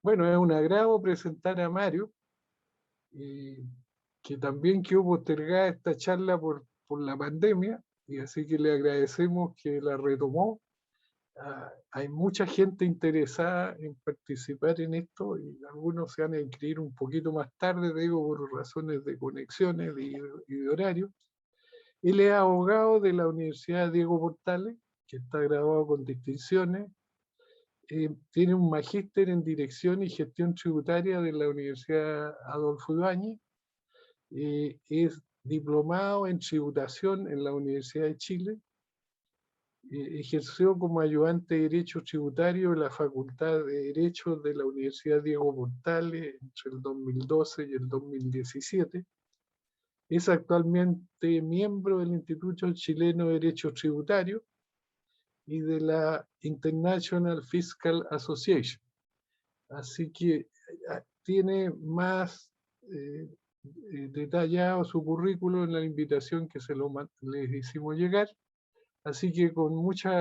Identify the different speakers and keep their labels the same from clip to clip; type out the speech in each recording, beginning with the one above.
Speaker 1: Bueno, es un agrado presentar a Mario, eh, que también quedó postergada esta charla por la pandemia, y así que le agradecemos que la retomó. Hay mucha gente interesada en participar en esto y algunos se van a inscribir un poquito más tarde, digo, por razones de conexiones y de horario. Él es abogado de la Universidad Diego Portales, que está graduado con distinciones. Tiene un magíster en Dirección y Gestión Tributaria de la Universidad Adolfo Ibáñez. Es diplomado en Tributación en la Universidad de Chile. Ejerció como ayudante de Derecho Tributario en la Facultad de Derecho de la Universidad Diego Portales entre el 2012 y el 2017. Es actualmente miembro del Instituto Chileno de Derecho Tributario y de la International Fiscal Association. Así que tiene más detallado su currículo en la invitación que les hicimos llegar. Así que con mucho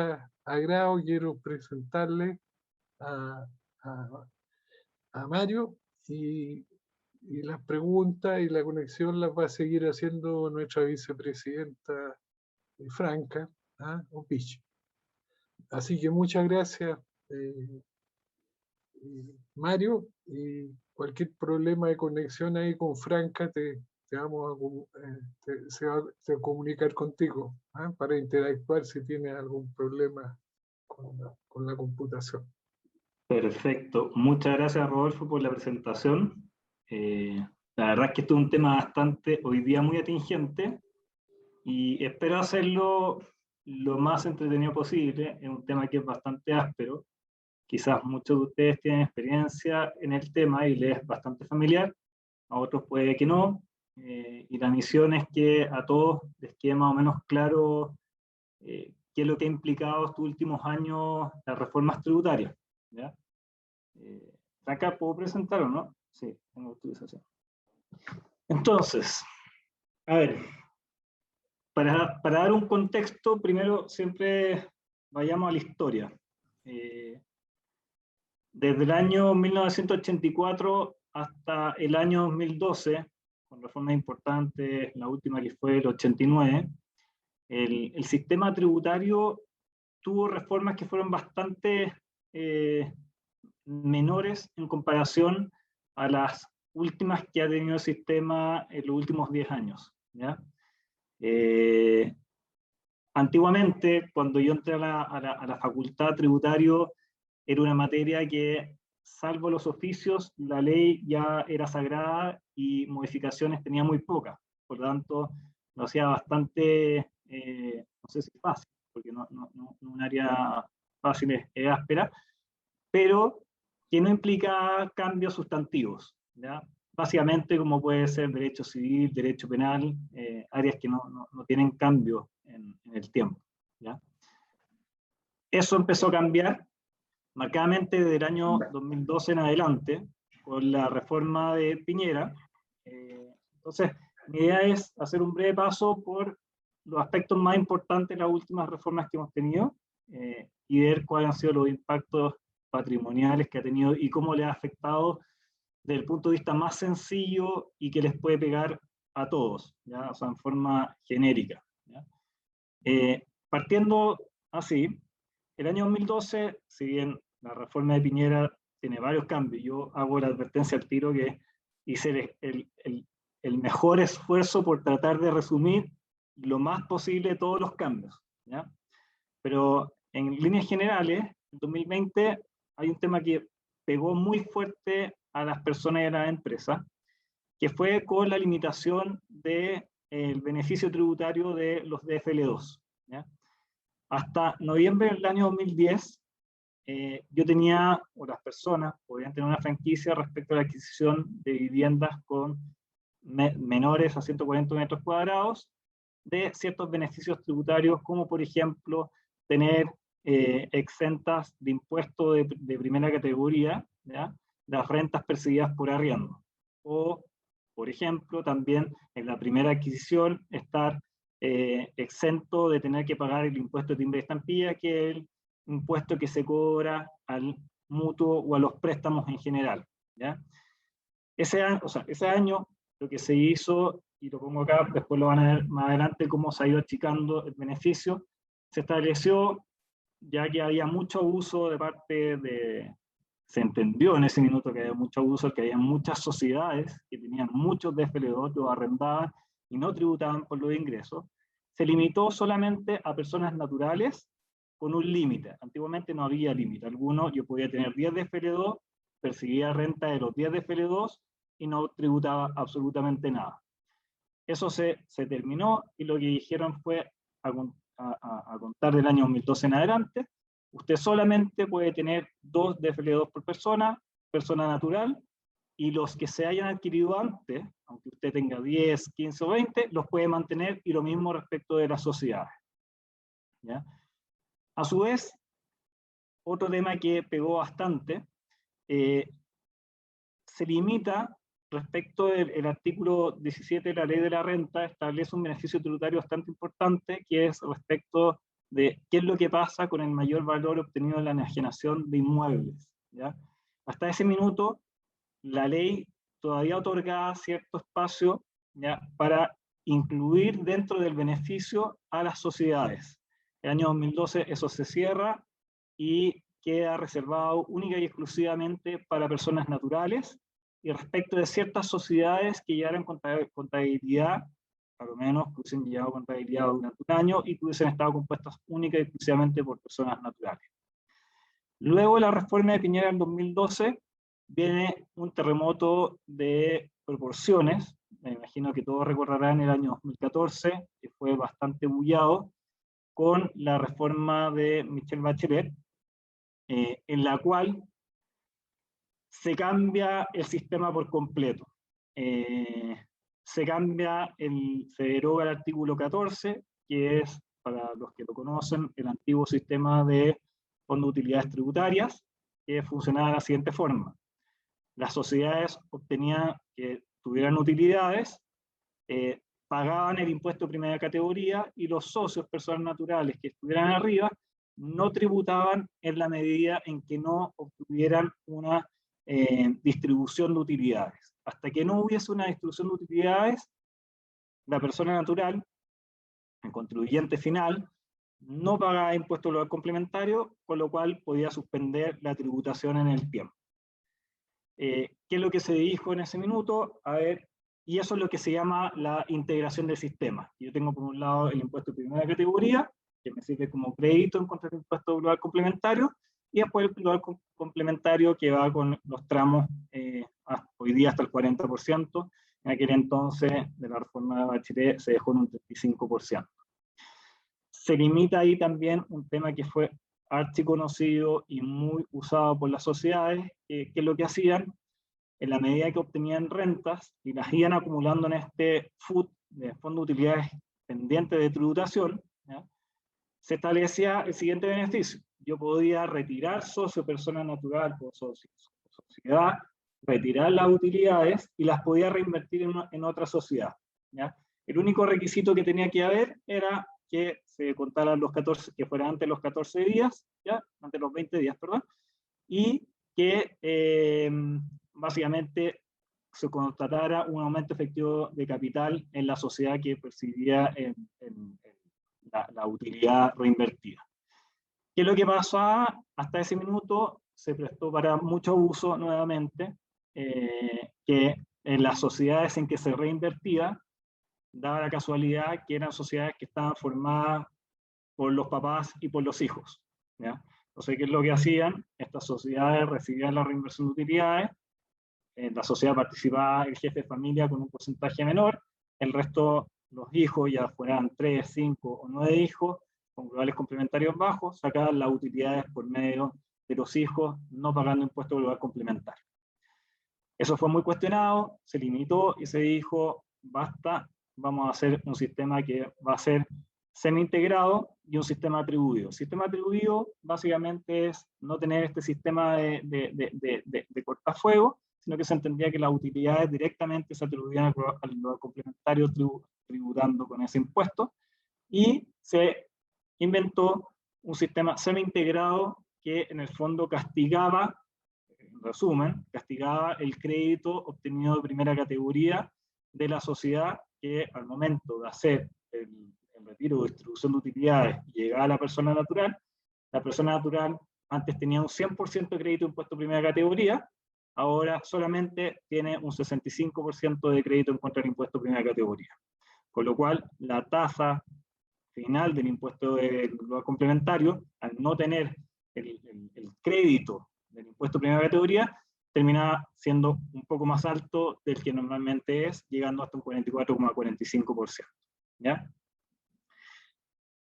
Speaker 1: agrado quiero presentarle a, a, a Mario, y las preguntas y la conexión las va a seguir haciendo nuestra vicepresidenta Franca, Opich. Así que muchas gracias, eh, Mario, y cualquier problema de conexión ahí con Franca te vamos se va a comunicar contigo, para interactuar si tienes algún problema con la computación.
Speaker 2: Perfecto. Muchas gracias, Rodolfo, por la presentación. La verdad es que esto es un tema bastante, hoy día muy atingente, y espero hacerlo lo más entretenido posible. Es un tema que es bastante áspero. Quizás muchos de ustedes tienen experiencia en el tema y les es bastante familiar, a otros puede que no. Y la misión es que a todos les quede más o menos claro qué es lo que ha implicado estos últimos años las reformas tributarias, ¿ya? Acá puedo presentar o no. Sí, tengo autorización. Entonces, a ver, para dar un contexto, primero siempre vayamos a la historia. Desde el año 1984 hasta el año 2012, con reformas importantes, la última que fue el 89, el sistema tributario tuvo reformas que fueron bastante menores en comparación a las últimas que ha tenido el sistema en los últimos 10 años, ¿ya? Antiguamente, cuando yo entré a la facultad tributario, era una materia que, salvo los oficios, la ley ya era sagrada y modificaciones tenía muy pocas. Por lo tanto, lo hacía bastante, no sé si fácil, porque no un área fácil, es áspera, pero que no implica cambios sustantivos, ¿ya? Básicamente, como puede ser derecho civil, derecho penal, áreas que no tienen cambio en el tiempo, ¿ya? Eso empezó a cambiar marcadamente desde el año 2012 en adelante, con la reforma de Piñera. Entonces, mi idea es hacer un breve paso por los aspectos más importantes de las últimas reformas que hemos tenido, y ver cuáles han sido los impactos patrimoniales que ha tenido y cómo le ha afectado desde el punto de vista más sencillo y que les puede pegar a todos, ¿ya? O sea, en forma genérica, ¿ya? Partiendo así, el año 2012, si bien la reforma de Piñera tiene varios cambios, yo hago la advertencia al tiro que hice el mejor esfuerzo por tratar de resumir lo más posible todos los cambios, ¿ya? Pero en líneas generales, en 2020 hay un tema que pegó muy fuerte a las personas y a las empresas, que fue con la limitación del beneficio tributario de los DFL2, ¿ya? Hasta noviembre del año 2010, yo tenía, o las personas podían tener una franquicia respecto a la adquisición de viviendas con menores a 140 metros cuadrados, de ciertos beneficios tributarios, como por ejemplo tener exentas de impuestos de primera categoría, ¿ya?, las rentas percibidas por arriendo. O, por ejemplo, también en la primera adquisición estar exento de tener que pagar el impuesto de timbre de estampilla, que es el impuesto que se cobra al mutuo o a los préstamos en general, ¿ya? Ese año lo que se hizo, y lo pongo acá, después lo van a ver más adelante cómo se ha ido achicando el beneficio, se estableció, ya que había mucho abuso de parte de, se entendió en ese minuto que había mucho abuso, que había muchas sociedades que tenían muchos DFL2, los arrendaban y no tributaban por los ingresos, se limitó solamente a personas naturales con un límite. Antiguamente no había límite alguno, yo podía tener 10 DFL2, percibía renta de los 10 DFL2 y no tributaba absolutamente nada. Eso se terminó y lo que dijeron fue, a contar del año 2012 en adelante, usted solamente puede tener 2 DFL2 por persona natural, y los que se hayan adquirido antes, aunque usted tenga 10, 15 o 20, los puede mantener, y lo mismo respecto de las sociedades, ¿ya? A su vez, otro tema que pegó bastante, se limita respecto del artículo 17 de la ley de la renta, establece un beneficio tributario bastante importante, que es respecto de qué es lo que pasa con el mayor valor obtenido en la enajenación de inmuebles, ¿ya? Hasta ese minuto, la ley todavía otorgaba cierto espacio, ¿ya?, para incluir dentro del beneficio a las sociedades. El año 2012 eso se cierra y queda reservado única y exclusivamente para personas naturales, y respecto de ciertas sociedades que llevaran contabilidad, a lo menos que hubiesen llevado contabilidad durante un año y que hubiesen estado compuestas única y exclusivamente por personas naturales. Luego de la reforma de Piñera en 2012, viene un terremoto de proporciones. Me imagino que todos recordarán el año 2014, que fue bastante bullado, con la reforma de Michelle Bachelet, en la cual se cambia el sistema por completo. Se deroga el artículo 14, que es, para los que lo conocen, el antiguo sistema de fondo de utilidades tributarias, que funcionaba de la siguiente forma. Las sociedades obtenían que tuvieran utilidades, pagaban el impuesto de primera categoría, y los socios, personas naturales que estuvieran arriba, no tributaban en la medida en que no obtuvieran una distribución de utilidades. Hasta que no hubiese una distribución de utilidades, la persona natural, el contribuyente final, no pagaba impuesto global complementario, con lo cual podía suspender la tributación en el tiempo. ¿Qué es lo que se dijo en ese minuto? A ver, y eso es lo que se llama la integración del sistema. Yo tengo por un lado el impuesto de primera categoría, que me sirve como crédito en contra del impuesto global complementario, y después el global complementario que va con los tramos, hoy día hasta el 40%, en aquel entonces de la reforma de Bachelet se dejó en un 35%. Se limita ahí también un tema que fue archiconocido y muy usado por las sociedades, que es lo que hacían, en la medida que obtenían rentas y las iban acumulando en este FUT, de Fondo de Utilidades Pendientes de Tributación, ¿ya?, se establecía el siguiente beneficio. Yo podía retirar socio, persona natural o sociedad, retirar las utilidades y las podía reinvertir en otra sociedad, ¿ya? El único requisito que tenía que haber era que se contaran los 14, que fuera antes de los 14 días, ¿ya?, antes de los 20 días, perdón, y que básicamente se constatara un aumento efectivo de capital en la sociedad que percibía la utilidad reinvertida. ¿Qué es lo que pasaba? Hasta ese minuto se prestó para mucho abuso nuevamente, que en las sociedades en que se reinvertía, daba la casualidad que eran sociedades que estaban formadas por los papás y por los hijos, ¿ya? Entonces, ¿qué es lo que hacían? Estas sociedades recibían la reinversión de utilidades, en la sociedad participaba el jefe de familia con un porcentaje menor, el resto, los hijos, ya fueran 3, 5 o 9 hijos, con globales complementarios bajos, sacaban las utilidades por medio de los hijos, no pagando impuesto global complementario. Eso fue muy cuestionado, se limitó y se dijo, basta, vamos a hacer un sistema que va a ser semi-integrado y un sistema atribuido. Sistema atribuido básicamente es no tener este sistema de cortafuego, sino que se entendía que las utilidades directamente se atribuían al global complementario tributando con ese impuesto, y se inventó un sistema semi-integrado que en el fondo castigaba, en resumen, castigaba el crédito obtenido de primera categoría de la sociedad, que al momento de hacer el retiro o distribución de utilidades y llegaba a la persona natural antes tenía un 100% de crédito de impuesto de primera categoría, ahora solamente tiene un 65% de crédito en contra del impuesto de primera categoría. Con lo cual, la tasa final del impuesto del global complementario, al no tener el crédito del impuesto de primera categoría, termina siendo un poco más alto del que normalmente es, llegando hasta un 44,45%. ¿Ya?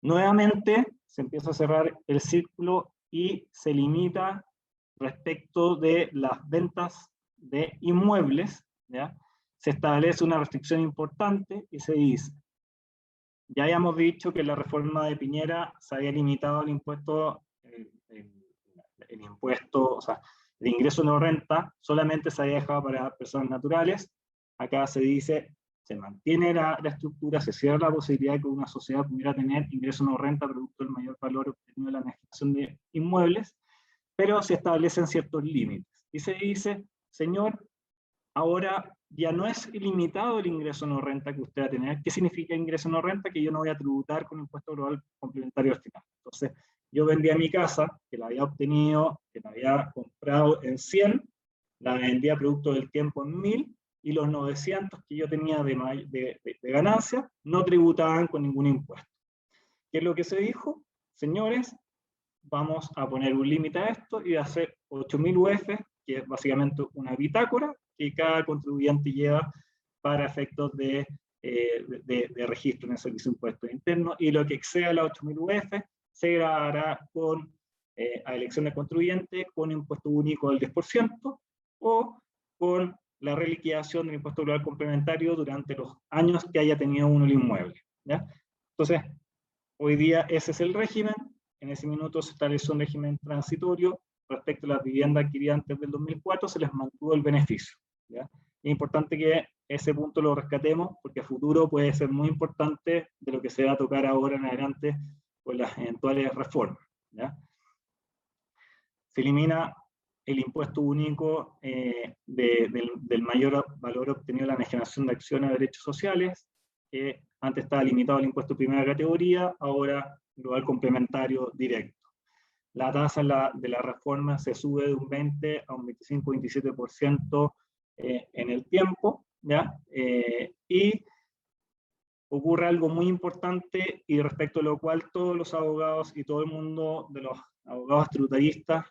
Speaker 2: Nuevamente, se empieza a cerrar el círculo y se limita respecto de las ventas de inmuebles, ¿ya? Se establece una restricción importante y se dice, ya habíamos dicho que la reforma de Piñera se había limitado el impuesto, el impuesto, o sea, el ingreso no renta, solamente se había dejado para personas naturales. Acá se dice, se mantiene la estructura, se cierra la posibilidad de que una sociedad pudiera tener ingreso no renta producto del mayor valor obtenido de la administración de inmuebles, pero se establecen ciertos límites. Y se dice, señor, ahora ya no es ilimitado el ingreso no renta que usted va a tener. ¿Qué significa ingreso no renta? Que yo no voy a tributar con impuesto global complementario al final. Entonces, yo vendía mi casa, que la había obtenido, que la había comprado en 100, la vendía producto del tiempo en 1000, y los 900 que yo tenía de ganancia no tributaban con ningún impuesto. ¿Qué es lo que se dijo? Señores, vamos a poner un límite a esto y a hacer 8.000 UF, que es básicamente una bitácora que cada contribuyente lleva para efectos de registro en el Servicio de Impuestos Internos, y lo que exceda las 8.000 UF se grabará con, a elección del contribuyente, con impuesto único del 10% o con la reliquidación del impuesto global complementario durante los años que haya tenido uno el inmueble. ¿Ya? Entonces, hoy día ese es el régimen. En ese minuto se estableció un régimen transitorio respecto a las viviendas adquiridas antes del 2004, se les mantuvo el beneficio. ¿Ya? Es importante que ese punto lo rescatemos, porque a futuro puede ser muy importante de lo que se va a tocar ahora en adelante con las eventuales reformas. ¿Ya? Se elimina el impuesto único del mayor valor obtenido de la enajenación de acciones de derechos sociales, que antes estaba limitado al impuesto de primera categoría, ahora global complementario directo. La tasa de la reforma se sube de un 20 a un 25-27% en el tiempo, ¿ya? Y ocurre algo muy importante, y respecto a lo cual todos los abogados y todo el mundo de los abogados tributaristas,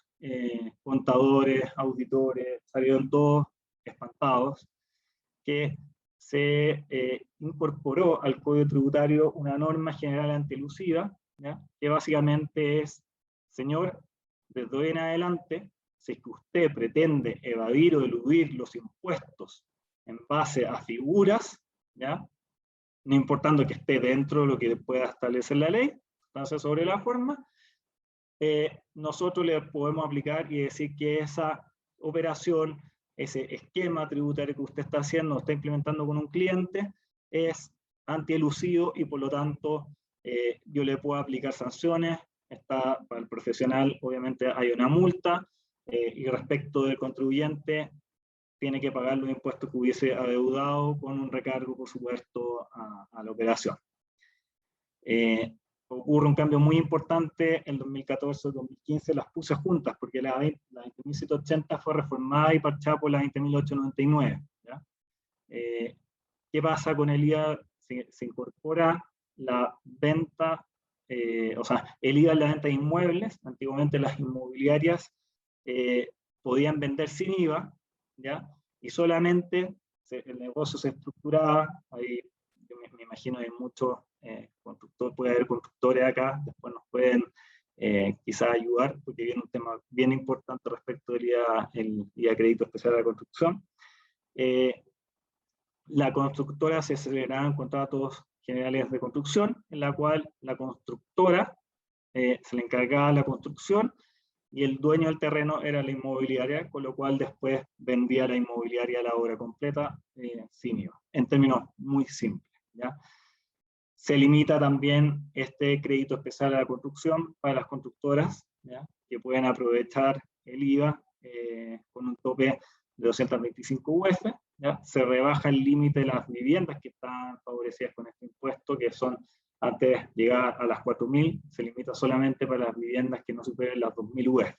Speaker 2: contadores, auditores, salieron todos espantados, que se incorporó al Código Tributario una norma general antielusiva, ¿ya? Que básicamente es, señor, desde hoy en adelante, si es que usted pretende evadir o eludir los impuestos en base a figuras, ¿ya? No importando que esté dentro de lo que pueda establecer la ley, entonces sobre la forma, nosotros le podemos aplicar y decir que esa operación, ese esquema tributario que usted está haciendo, está implementando con un cliente, es antielusivo, y por lo tanto yo le puedo aplicar sanciones. Está, para el profesional obviamente hay una multa, y respecto del contribuyente tiene que pagar los impuestos que hubiese adeudado, con un recargo, por supuesto, a la operación. Ocurre un cambio muy importante en 2014-2015, las puse juntas, porque la 20.780 fue reformada y parchada por la 20.899. ¿Ya? ¿Qué pasa con el IVA? Se incorpora la venta, o sea, el IVA en la venta de inmuebles. Antiguamente las inmobiliarias podían vender sin IVA, ¿ya? Y solamente el negocio se estructuraba, ahí yo me imagino que hay muchos constructores, puede haber constructores acá, después nos pueden quizás ayudar, porque viene un tema bien importante respecto del IVA crédito especial a la construcción. La constructora se celebraban contratos generales de construcción, en la cual la constructora se le encargaba la construcción, y el dueño del terreno era la inmobiliaria, con lo cual después vendía la inmobiliaria la obra completa sin IVA, en términos muy simples. ¿Ya? Se limita también este crédito especial a la construcción para las constructoras, ¿ya? Que pueden aprovechar el IVA con un tope de 225 UF, ¿ya? Se rebaja el límite de las viviendas que están favorecidas con este impuesto, que son, antes de llegar a las 4.000, se limita solamente para las viviendas que no superen las 2.000 UF.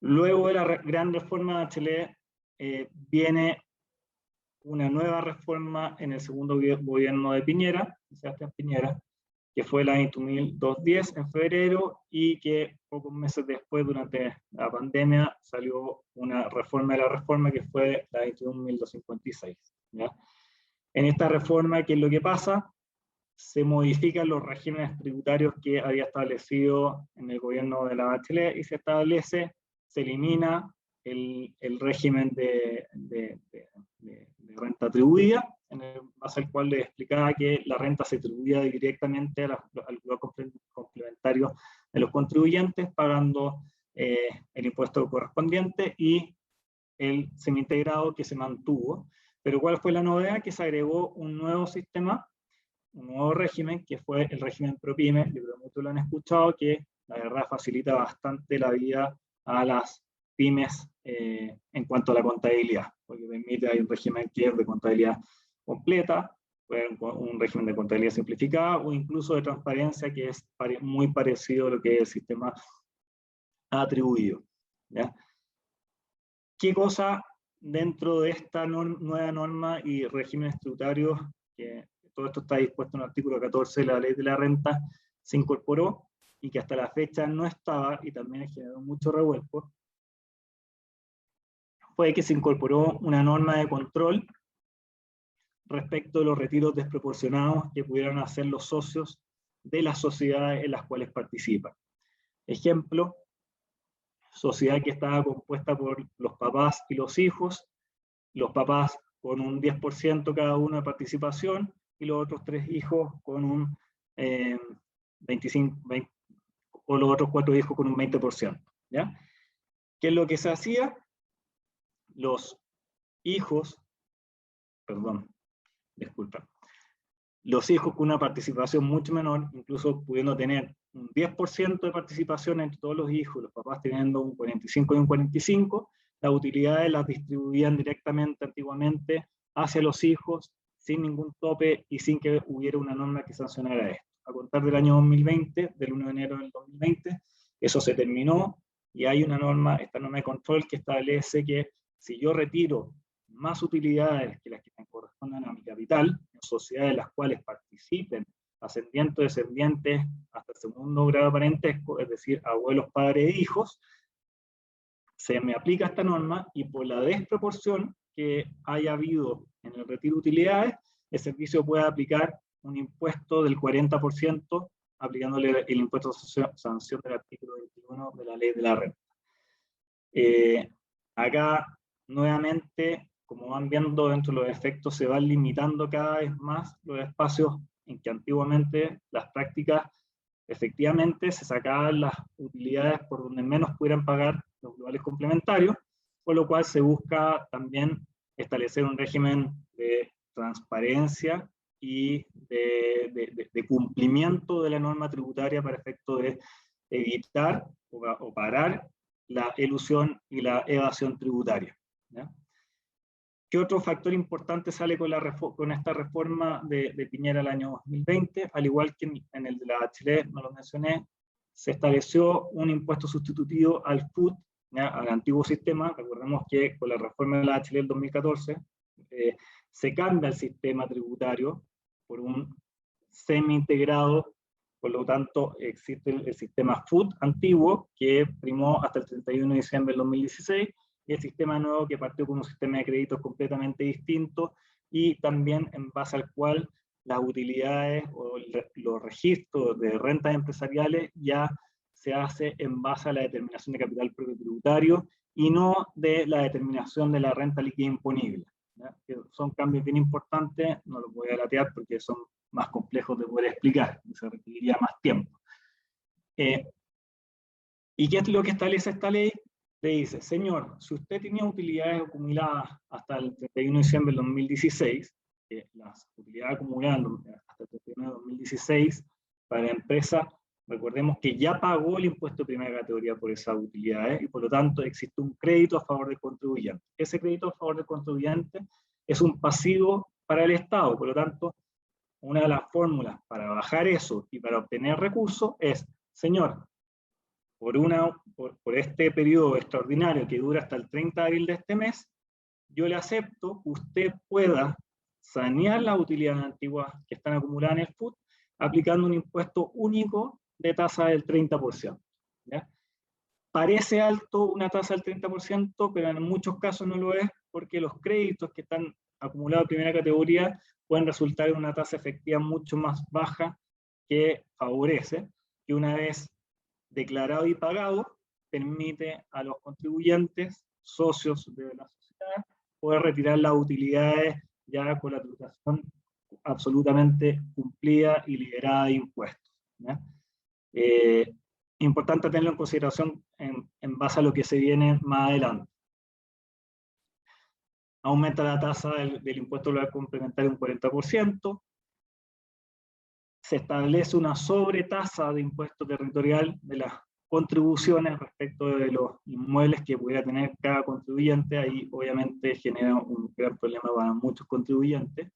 Speaker 2: Luego de la gran reforma de Bachelet, viene una nueva reforma en el segundo gobierno de Piñera, Sebastián Piñera, que fue la 21.210 en febrero, y que pocos meses después, durante la pandemia, salió una reforma de la reforma, que fue la 21.256. ¿Ya? En esta reforma, ¿qué es lo que pasa? Se modifican los regímenes tributarios que había establecido en el gobierno de la Bachelet, y se elimina el régimen de renta atribuida, en base al cual les explicaba que la renta se atribuía directamente al lugar complementario de los contribuyentes, pagando el impuesto correspondiente, y el semi-integrado que se mantuvo. Pero ¿cuál fue la novedad? Que se agregó un nuevo sistema, un nuevo régimen, que fue el régimen ProPyme. Yo creo que muchos lo han escuchado, que la verdad facilita bastante la vida a las pymes en cuanto a la contabilidad, porque permite, hay un régimen que es de contabilidad completa, un régimen de contabilidad simplificada, o incluso de transparencia, que es muy parecido a lo que es el sistema atribuido. ¿Ya? ¿Qué cosa dentro de esta nueva norma y regímenes tributarios, que todo esto está dispuesto en el artículo 14 de la Ley de la Renta, se incorporó y que hasta la fecha no estaba, y también generó mucho revuelo? Fue que se incorporó una norma de control respecto de los retiros desproporcionados que pudieran hacer los socios de las sociedades en las cuales participan. Ejemplo, sociedad que estaba compuesta por los papás y los papás con un 10% cada uno de participación, y los otros 3 hijos con un 20, o los otros 4 hijos con un 20%. ¿Ya? ¿Qué es lo que se hacía? Los hijos con una participación mucho menor, incluso pudiendo tener un 10% de participación entre todos los hijos, los papás teniendo un 45 y un 45, las utilidades las distribuían directamente antiguamente hacia los hijos, sin ningún tope y sin que hubiera una norma que sancionara esto. A contar del año 2020, del 1 de enero del 2020, eso se terminó, y hay una norma, esta norma de control, que establece que si yo retiro más utilidades que las que me corresponden a mi capital, en sociedades en las cuales participen ascendientes o descendientes hasta el segundo grado de parentesco, es decir, abuelos, padres e hijos, se me aplica esta norma, y por la desproporción que haya habido en el retiro de utilidades, el servicio puede aplicar un impuesto del 40%, aplicándole el impuesto de sanción del artículo 21 de la Ley de la Renta. Acá, nuevamente, como van viendo, dentro de los efectos se van limitando cada vez más los espacios en que antiguamente las prácticas efectivamente se sacaban las utilidades por donde menos pudieran pagar los globales complementarios, por lo cual se busca también establecer un régimen de transparencia y de cumplimiento de la norma tributaria para efecto de evitar o parar la elusión y la evasión tributaria. ¿Ya? ¿Qué otro factor importante sale con esta reforma de Piñera el año 2020? Al igual que en el de la Bachelet, no lo mencioné, se estableció un impuesto sustitutivo al FUT, ¿ya? Al antiguo sistema. Recordemos que con la reforma de la Bachelet del 2014 se cambia el sistema tributario por un semi-integrado. Por lo tanto, existe el sistema FUT antiguo, que primó hasta el 31 de diciembre del 2016, y el sistema nuevo, que partió con un sistema de créditos completamente distinto, y también en base al cual las utilidades o los registros de rentas empresariales ya se hace en base a la determinación de capital propio tributario, y no de la determinación de la renta líquida imponible. ¿Ya? Que son cambios bien importantes, no los voy a latear porque son más complejos de poder explicar, se requeriría más tiempo. ¿Y qué es lo que establece esta ley? Le dice, señor, si usted tenía utilidades acumuladas hasta el 31 de diciembre del 2016, las utilidades acumuladas hasta el 31 de 2016 para la empresa recordemos que ya pagó el impuesto de primera categoría por esas utilidades y por lo tanto existe un crédito a favor del contribuyente. Ese crédito a favor del contribuyente es un pasivo para el Estado, por lo tanto, una de las fórmulas para bajar eso y para obtener recursos es, señor, por este periodo extraordinario que dura hasta el 30 de abril de este mes, yo le acepto que usted pueda sanear las utilidades antiguas que están acumuladas en el FUT aplicando un impuesto único de tasa del 30%. ¿Ya? Parece alto una tasa del 30%, pero en muchos casos no lo es, porque los créditos que están acumulados en primera categoría pueden resultar en una tasa efectiva mucho más baja que favorece, que una vez declarado y pagado, permite a los contribuyentes, socios de la sociedad, poder retirar las utilidades ya con la tributación absolutamente cumplida y liberada de impuestos. ¿Ya? Importante tenerlo en consideración en base a lo que se viene más adelante. Aumenta la tasa del impuesto global complementario un 40%, se establece una sobretasa de impuesto territorial de las contribuciones respecto de los inmuebles que pudiera tener cada contribuyente. Ahí obviamente genera un gran problema para muchos contribuyentes.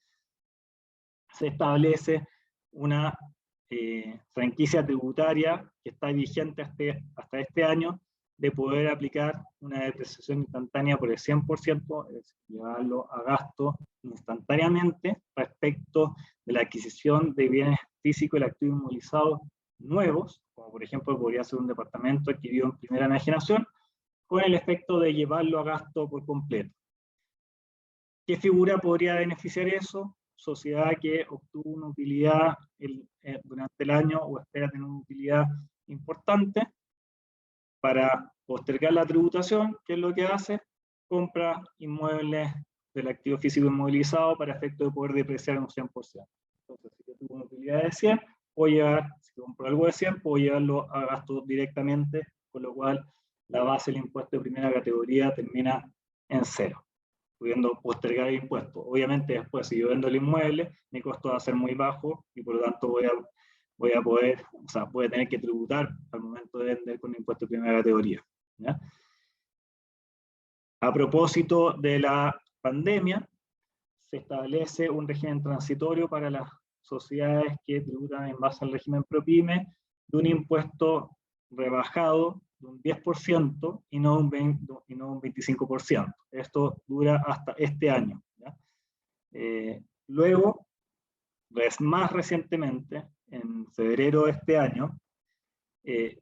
Speaker 2: Se establece una franquicia tributaria que está vigente hasta este año, de poder aplicar una depreciación instantánea por el 100%, es decir, llevarlo a gasto instantáneamente respecto de la adquisición de bienes físicos y activos inmovilizados nuevos, como por ejemplo podría ser un departamento adquirido en primera enajenación, con el efecto de llevarlo a gasto por completo. ¿Qué figura podría beneficiar eso? Sociedad que obtuvo una utilidad durante el año o espera tener una utilidad importante, para postergar la tributación, ¿qué es lo que hace? Compra inmuebles del activo físico inmovilizado para efecto de poder depreciar un 100%. Entonces, si yo tengo una utilidad de 100, si compro algo de 100, puedo llevarlo a gasto directamente, con lo cual la base del impuesto de primera categoría termina en cero, pudiendo postergar el impuesto. Obviamente después, si yo vendo el inmueble, mi costo va a ser muy bajo y por lo tanto voy a tener que tributar al momento de vender con impuesto de primera categoría. ¿Ya? A propósito de la pandemia, se establece un régimen transitorio para las sociedades que tributan en base al régimen ProPyme de un impuesto rebajado de un 10% y no un 25%. Esto dura hasta este año. ¿Ya? Luego, más recientemente, en febrero de este año,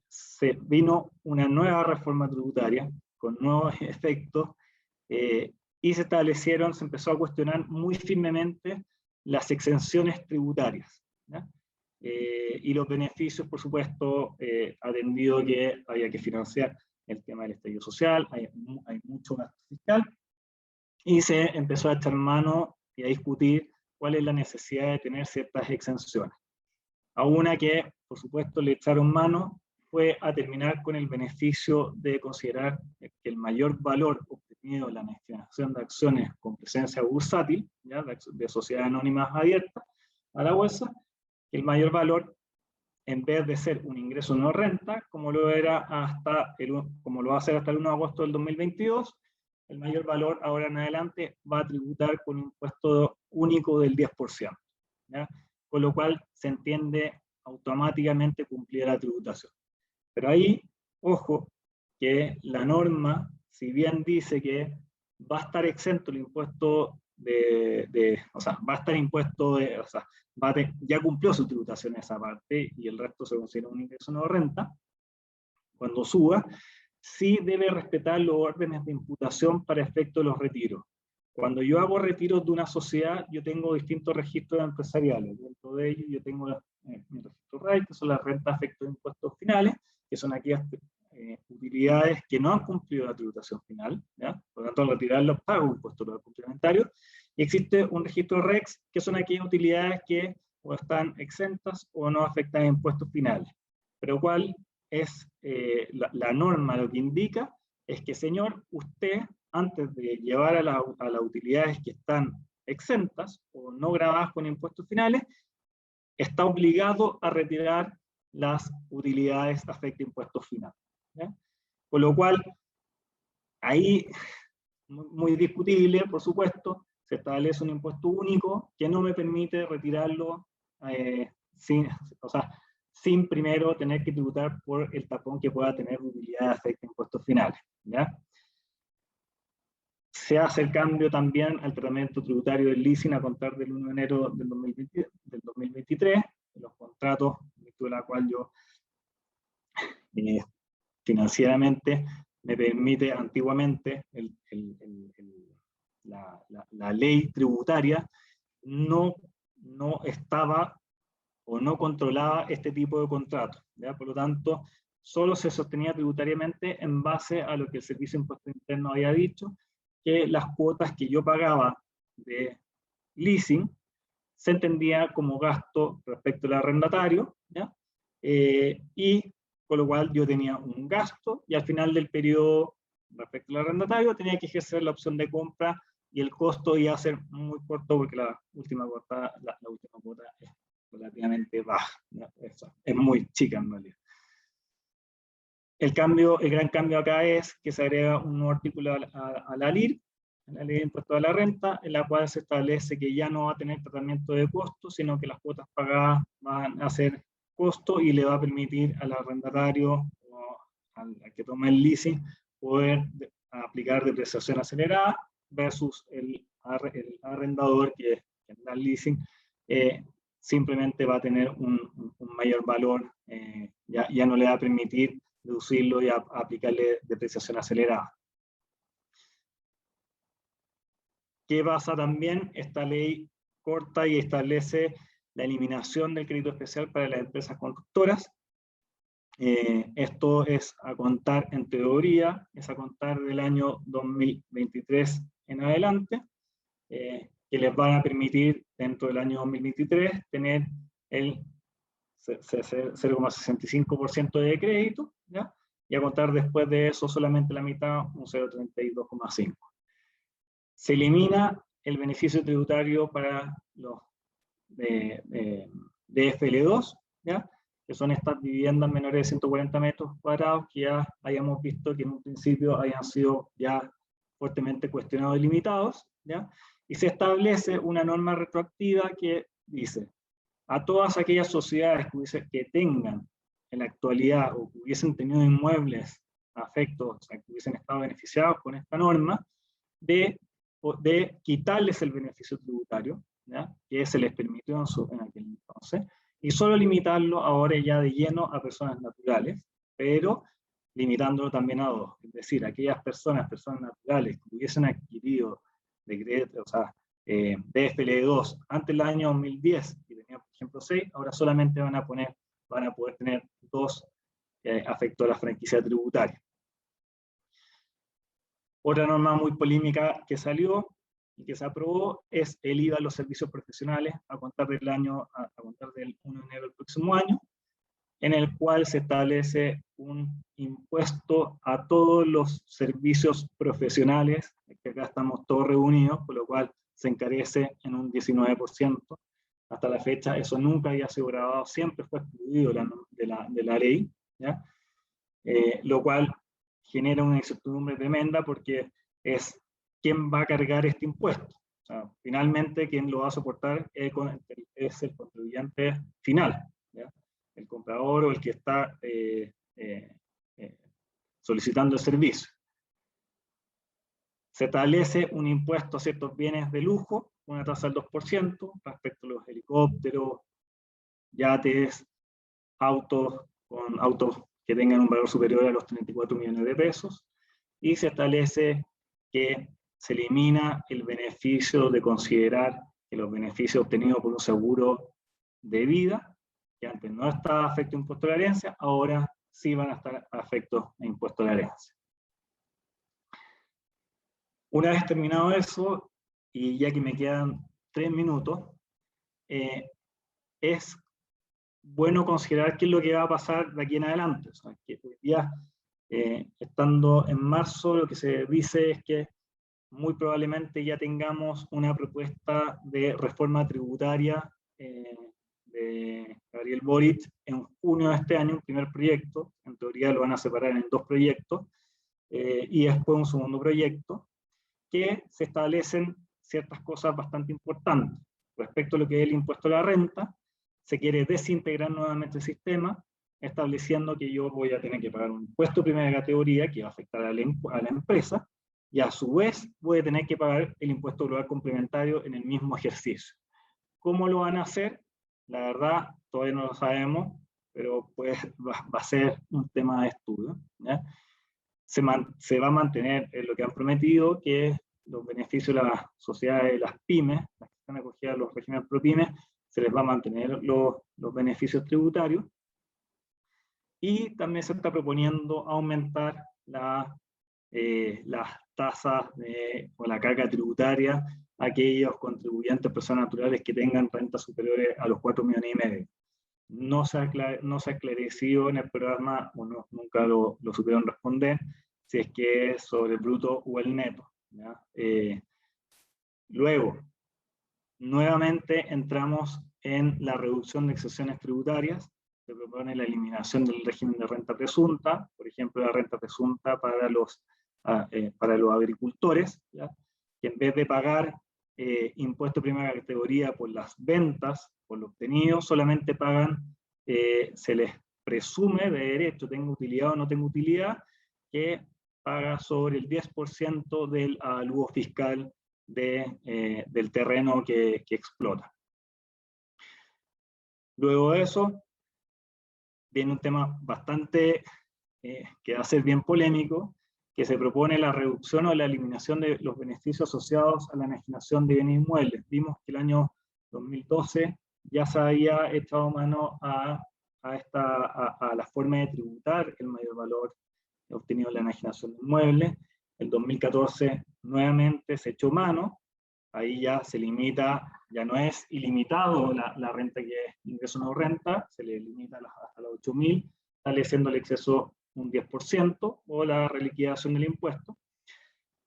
Speaker 2: se vino una nueva reforma tributaria con nuevos efectos y se empezó a cuestionar muy firmemente las exenciones tributarias, ¿ya? Y los beneficios, por supuesto, atendido que había que financiar el tema del estallido social, hay mucho gasto fiscal, y se empezó a echar mano y a discutir cuál es la necesidad de tener ciertas exenciones. A una que, por supuesto, le echaron mano fue a terminar con el beneficio de considerar que el mayor valor obtenido en la administración de acciones con presencia bursátil, ¿ya? De sociedades anónimas abiertas a la bolsa, el mayor valor, en vez de ser un ingreso no renta, como lo va a ser hasta el 1 de agosto del 2022, el mayor valor ahora en adelante va a tributar con un impuesto único del 10%. ¿Ya? Con lo cual se entiende automáticamente cumplir la tributación. Pero ahí, ojo, que la norma, si bien dice que va a estar exento el impuesto ya cumplió su tributación esa parte y el resto se considera un ingreso no renta, cuando suba, sí debe respetar los órdenes de imputación para efecto de los retiros. Cuando yo hago retiros de una sociedad, yo tengo distintos registros empresariales. Dentro de ellos yo tengo mi registro RAI, que son las rentas a efectos de impuestos finales, que son aquellas utilidades que no han cumplido la tributación final, ¿ya? Por lo tanto, al retirarlos pago un impuesto complementario. Y existe un registro REX, que son aquellas utilidades que o están exentas o no afectan a impuestos finales. Pero ¿cuál es la norma? Lo que indica es que, señor, usted, antes de llevar a las utilidades que están exentas o no grabadas con impuestos finales, está obligado a retirar las utilidades afecto impuestos finales, ¿ya? Con lo cual, ahí, muy discutible, por supuesto, se establece un impuesto único que no me permite retirarlo sin primero tener que tributar por el tapón que pueda tener utilidad de afecto impuestos finales, ¿ya? Se hace el cambio también al tratamiento tributario del leasing a contar del 1 de enero del 2023, los contratos, en virtud de la cual yo financieramente me permite antiguamente la ley tributaria no estaba o no controlaba este tipo de contratos, ¿ya? Por lo tanto, solo se sostenía tributariamente en base a lo que el Servicio de Impuesto Interno había dicho, que las cuotas que yo pagaba de leasing se entendía como gasto respecto al arrendatario, ¿ya? Y con lo cual yo tenía un gasto y al final del periodo respecto al arrendatario tenía que ejercer la opción de compra y el costo iba a ser muy corto porque la última cuota es relativamente baja, ¿no? Es muy chica en realidad. El gran cambio acá es que se agrega un nuevo artículo a la LIR, la Ley de Impuesto a la Renta, en la cual se establece que ya no va a tener tratamiento de costos, sino que las cuotas pagadas van a ser costo y le va a permitir al arrendatario o al que toma el leasing poder aplicar depreciación acelerada versus el arrendador que da el leasing, simplemente va a tener un mayor valor, ya no le va a permitir deducirlo y aplicarle depreciación acelerada. ¿Qué pasa también? Esta ley corta y establece la eliminación del crédito especial para las empresas constructoras. Esto es a contar, en teoría, es a contar del año 2023 en adelante, que les van a permitir dentro del año 2023 tener el 0,65% de crédito, ¿ya? Y a contar después de eso solamente la mitad, un 0,32,5%. Se elimina el beneficio tributario para los DFL2, ¿ya? Que son estas viviendas menores de 140 metros cuadrados que ya hayamos visto que en un principio hayan sido ya fuertemente cuestionados y limitados, ¿ya? Y se establece una norma retroactiva que dice: a todas aquellas sociedades que tengan en la actualidad o que hubiesen tenido inmuebles afectos, o sea, que hubiesen estado beneficiados con esta norma, de quitarles el beneficio tributario, ¿ya? Que se les permitió en aquel entonces, y solo limitarlo ahora ya de lleno a personas naturales, pero limitándolo también a dos, es decir, aquellas personas naturales que hubiesen adquirido DFL2 antes del año 2010, y tenían por ejemplo 6, ahora solamente van a poder tener 2 afecto a la franquicia tributaria. Otra norma muy polémica que salió y que se aprobó es el IVA a los servicios profesionales a contar del 1 de enero del próximo año, en el cual se establece un impuesto a todos los servicios profesionales, que acá estamos todos reunidos, por lo cual se encarece en un 19%. Hasta la fecha eso nunca había sido grabado, siempre fue excluido de la ley, ¿ya? Lo cual genera una incertidumbre tremenda porque es quién va a cargar este impuesto. O sea, finalmente quien lo va a soportar es el contribuyente final, ¿ya? El comprador o el que está solicitando el servicio. Se establece un impuesto a ciertos bienes de lujo, una tasa del 2%, respecto a los helicópteros, yates, autos que tengan un valor superior a los 34 millones de pesos, y se establece que se elimina el beneficio de considerar que los beneficios obtenidos por un seguro de vida, que antes no estaba afecto a impuesto a la herencia, ahora sí van a estar afectos a impuesto a la herencia. Una vez terminado eso, y ya que me quedan 3 minutos, es bueno considerar qué es lo que va a pasar de aquí en adelante. O sea, que hoy día, estando en marzo, lo que se dice es que muy probablemente ya tengamos una propuesta de reforma tributaria de Gabriel Boric en junio de este año, un primer proyecto, en teoría lo van a separar en 2 proyectos, y después un segundo proyecto, que se establecen ciertas cosas bastante importantes. Respecto a lo que es el impuesto a la renta, se quiere desintegrar nuevamente el sistema, estableciendo que yo voy a tener que pagar un impuesto de primera categoría que va a afectar a la empresa, y a su vez voy a tener que pagar el impuesto global complementario en el mismo ejercicio. ¿Cómo lo van a hacer? La verdad, todavía no lo sabemos, pero pues va a ser un tema de estudio, ¿ya? Se va a mantener lo que han prometido, que es los beneficios de las sociedades, las pymes, las que están acogidas a los regímenes ProPymes, se les va a mantener los beneficios tributarios, y también se está proponiendo aumentar las tasas o la carga tributaria a aquellos contribuyentes, personas naturales que tengan rentas superiores a los 4,5 millones. No se ha esclarecido en el programa, o nunca lo supieron responder, si es que es sobre el bruto o el neto, ¿ya? Luego, nuevamente entramos en la reducción de exenciones tributarias. Se propone la eliminación del régimen de renta presunta, por ejemplo, la renta presunta para los agricultores, ¿ya? Que en vez de pagar impuesto de primera categoría por las ventas, por lo obtenido, solamente pagan, se les presume de derecho, tengo utilidad o no tengo utilidad, que paga sobre el 10% del avalúo fiscal del terreno que explota. Luego de eso, viene un tema bastante, que va a ser bien polémico, que se propone la reducción o la eliminación de los beneficios asociados a la enajenación de bienes inmuebles. Vimos que el año 2012 ya se había echado mano a la forma de tributar el mayor valor obtenido en la enajenación de inmuebles. El 2014 nuevamente se echó mano, ahí ya se limita, ya no es ilimitado la renta que es ingreso no renta, se le limita hasta los 8.000, estableciendo el exceso un 10% o la reliquidación del impuesto.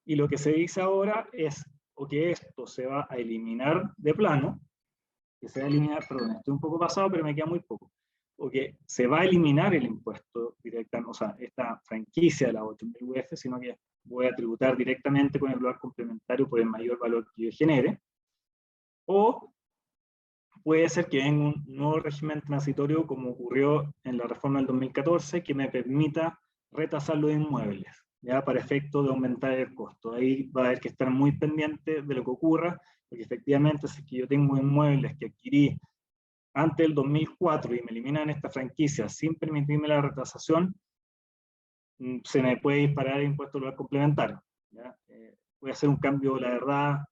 Speaker 2: Y lo que se dice ahora es o que esto se va a eliminar de plano, que se va a eliminar, perdón, estoy un poco pasado, pero me queda muy poco, o que se va a eliminar el impuesto directamente, o sea, esta franquicia de las 8.000 UF, sino que voy a tributar directamente con el global complementario por el mayor valor que yo genere, o puede ser que venga un nuevo régimen transitorio, como ocurrió en la reforma del 2014, que me permita retasar los inmuebles, ya para efecto de aumentar el costo. Ahí va a haber que estar muy pendiente de lo que ocurra, porque efectivamente si es que yo tengo inmuebles que adquirí antes del 2004 y me eliminan esta franquicia sin permitirme la retasación, se me puede disparar el impuesto global complementario, ¿ya? Puede ser un cambio, la verdad,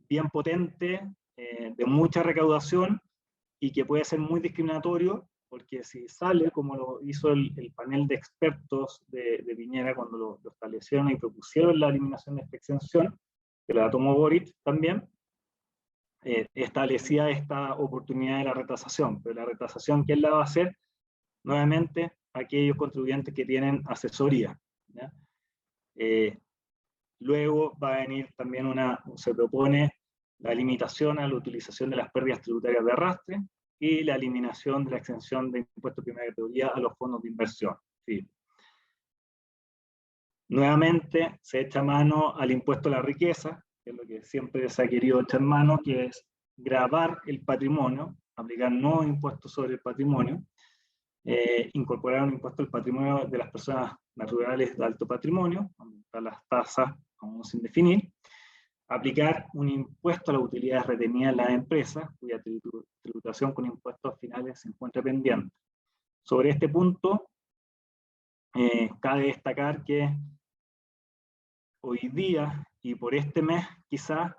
Speaker 2: bien potente, de mucha recaudación, y que puede ser muy discriminatorio, porque si sale, como lo hizo el panel de expertos de Piñera cuando lo establecieron y propusieron la eliminación de esta exención, que la tomó Boric también, establecía esta oportunidad de la retasación, pero la retasación, ¿quién la va a hacer? Nuevamente, aquellos contribuyentes que tienen asesoría, ¿ya? Luego va a venir también se propone la limitación a la utilización de las pérdidas tributarias de arrastre y la eliminación de la exención de impuesto de primera categoría a los fondos de inversión. ¿Sí? Nuevamente se echa mano al impuesto a la riqueza, que es lo que siempre se ha querido echar mano, que es gravar el patrimonio, aplicar nuevos impuestos sobre el patrimonio, incorporar un impuesto al patrimonio de las personas naturales de alto patrimonio, aumentar las tasas aún sin definir, aplicar un impuesto a las utilidades retenidas en las empresas, cuya tributación con impuestos finales se encuentra pendiente. Sobre este punto, cabe destacar que hoy día y por este mes, quizás,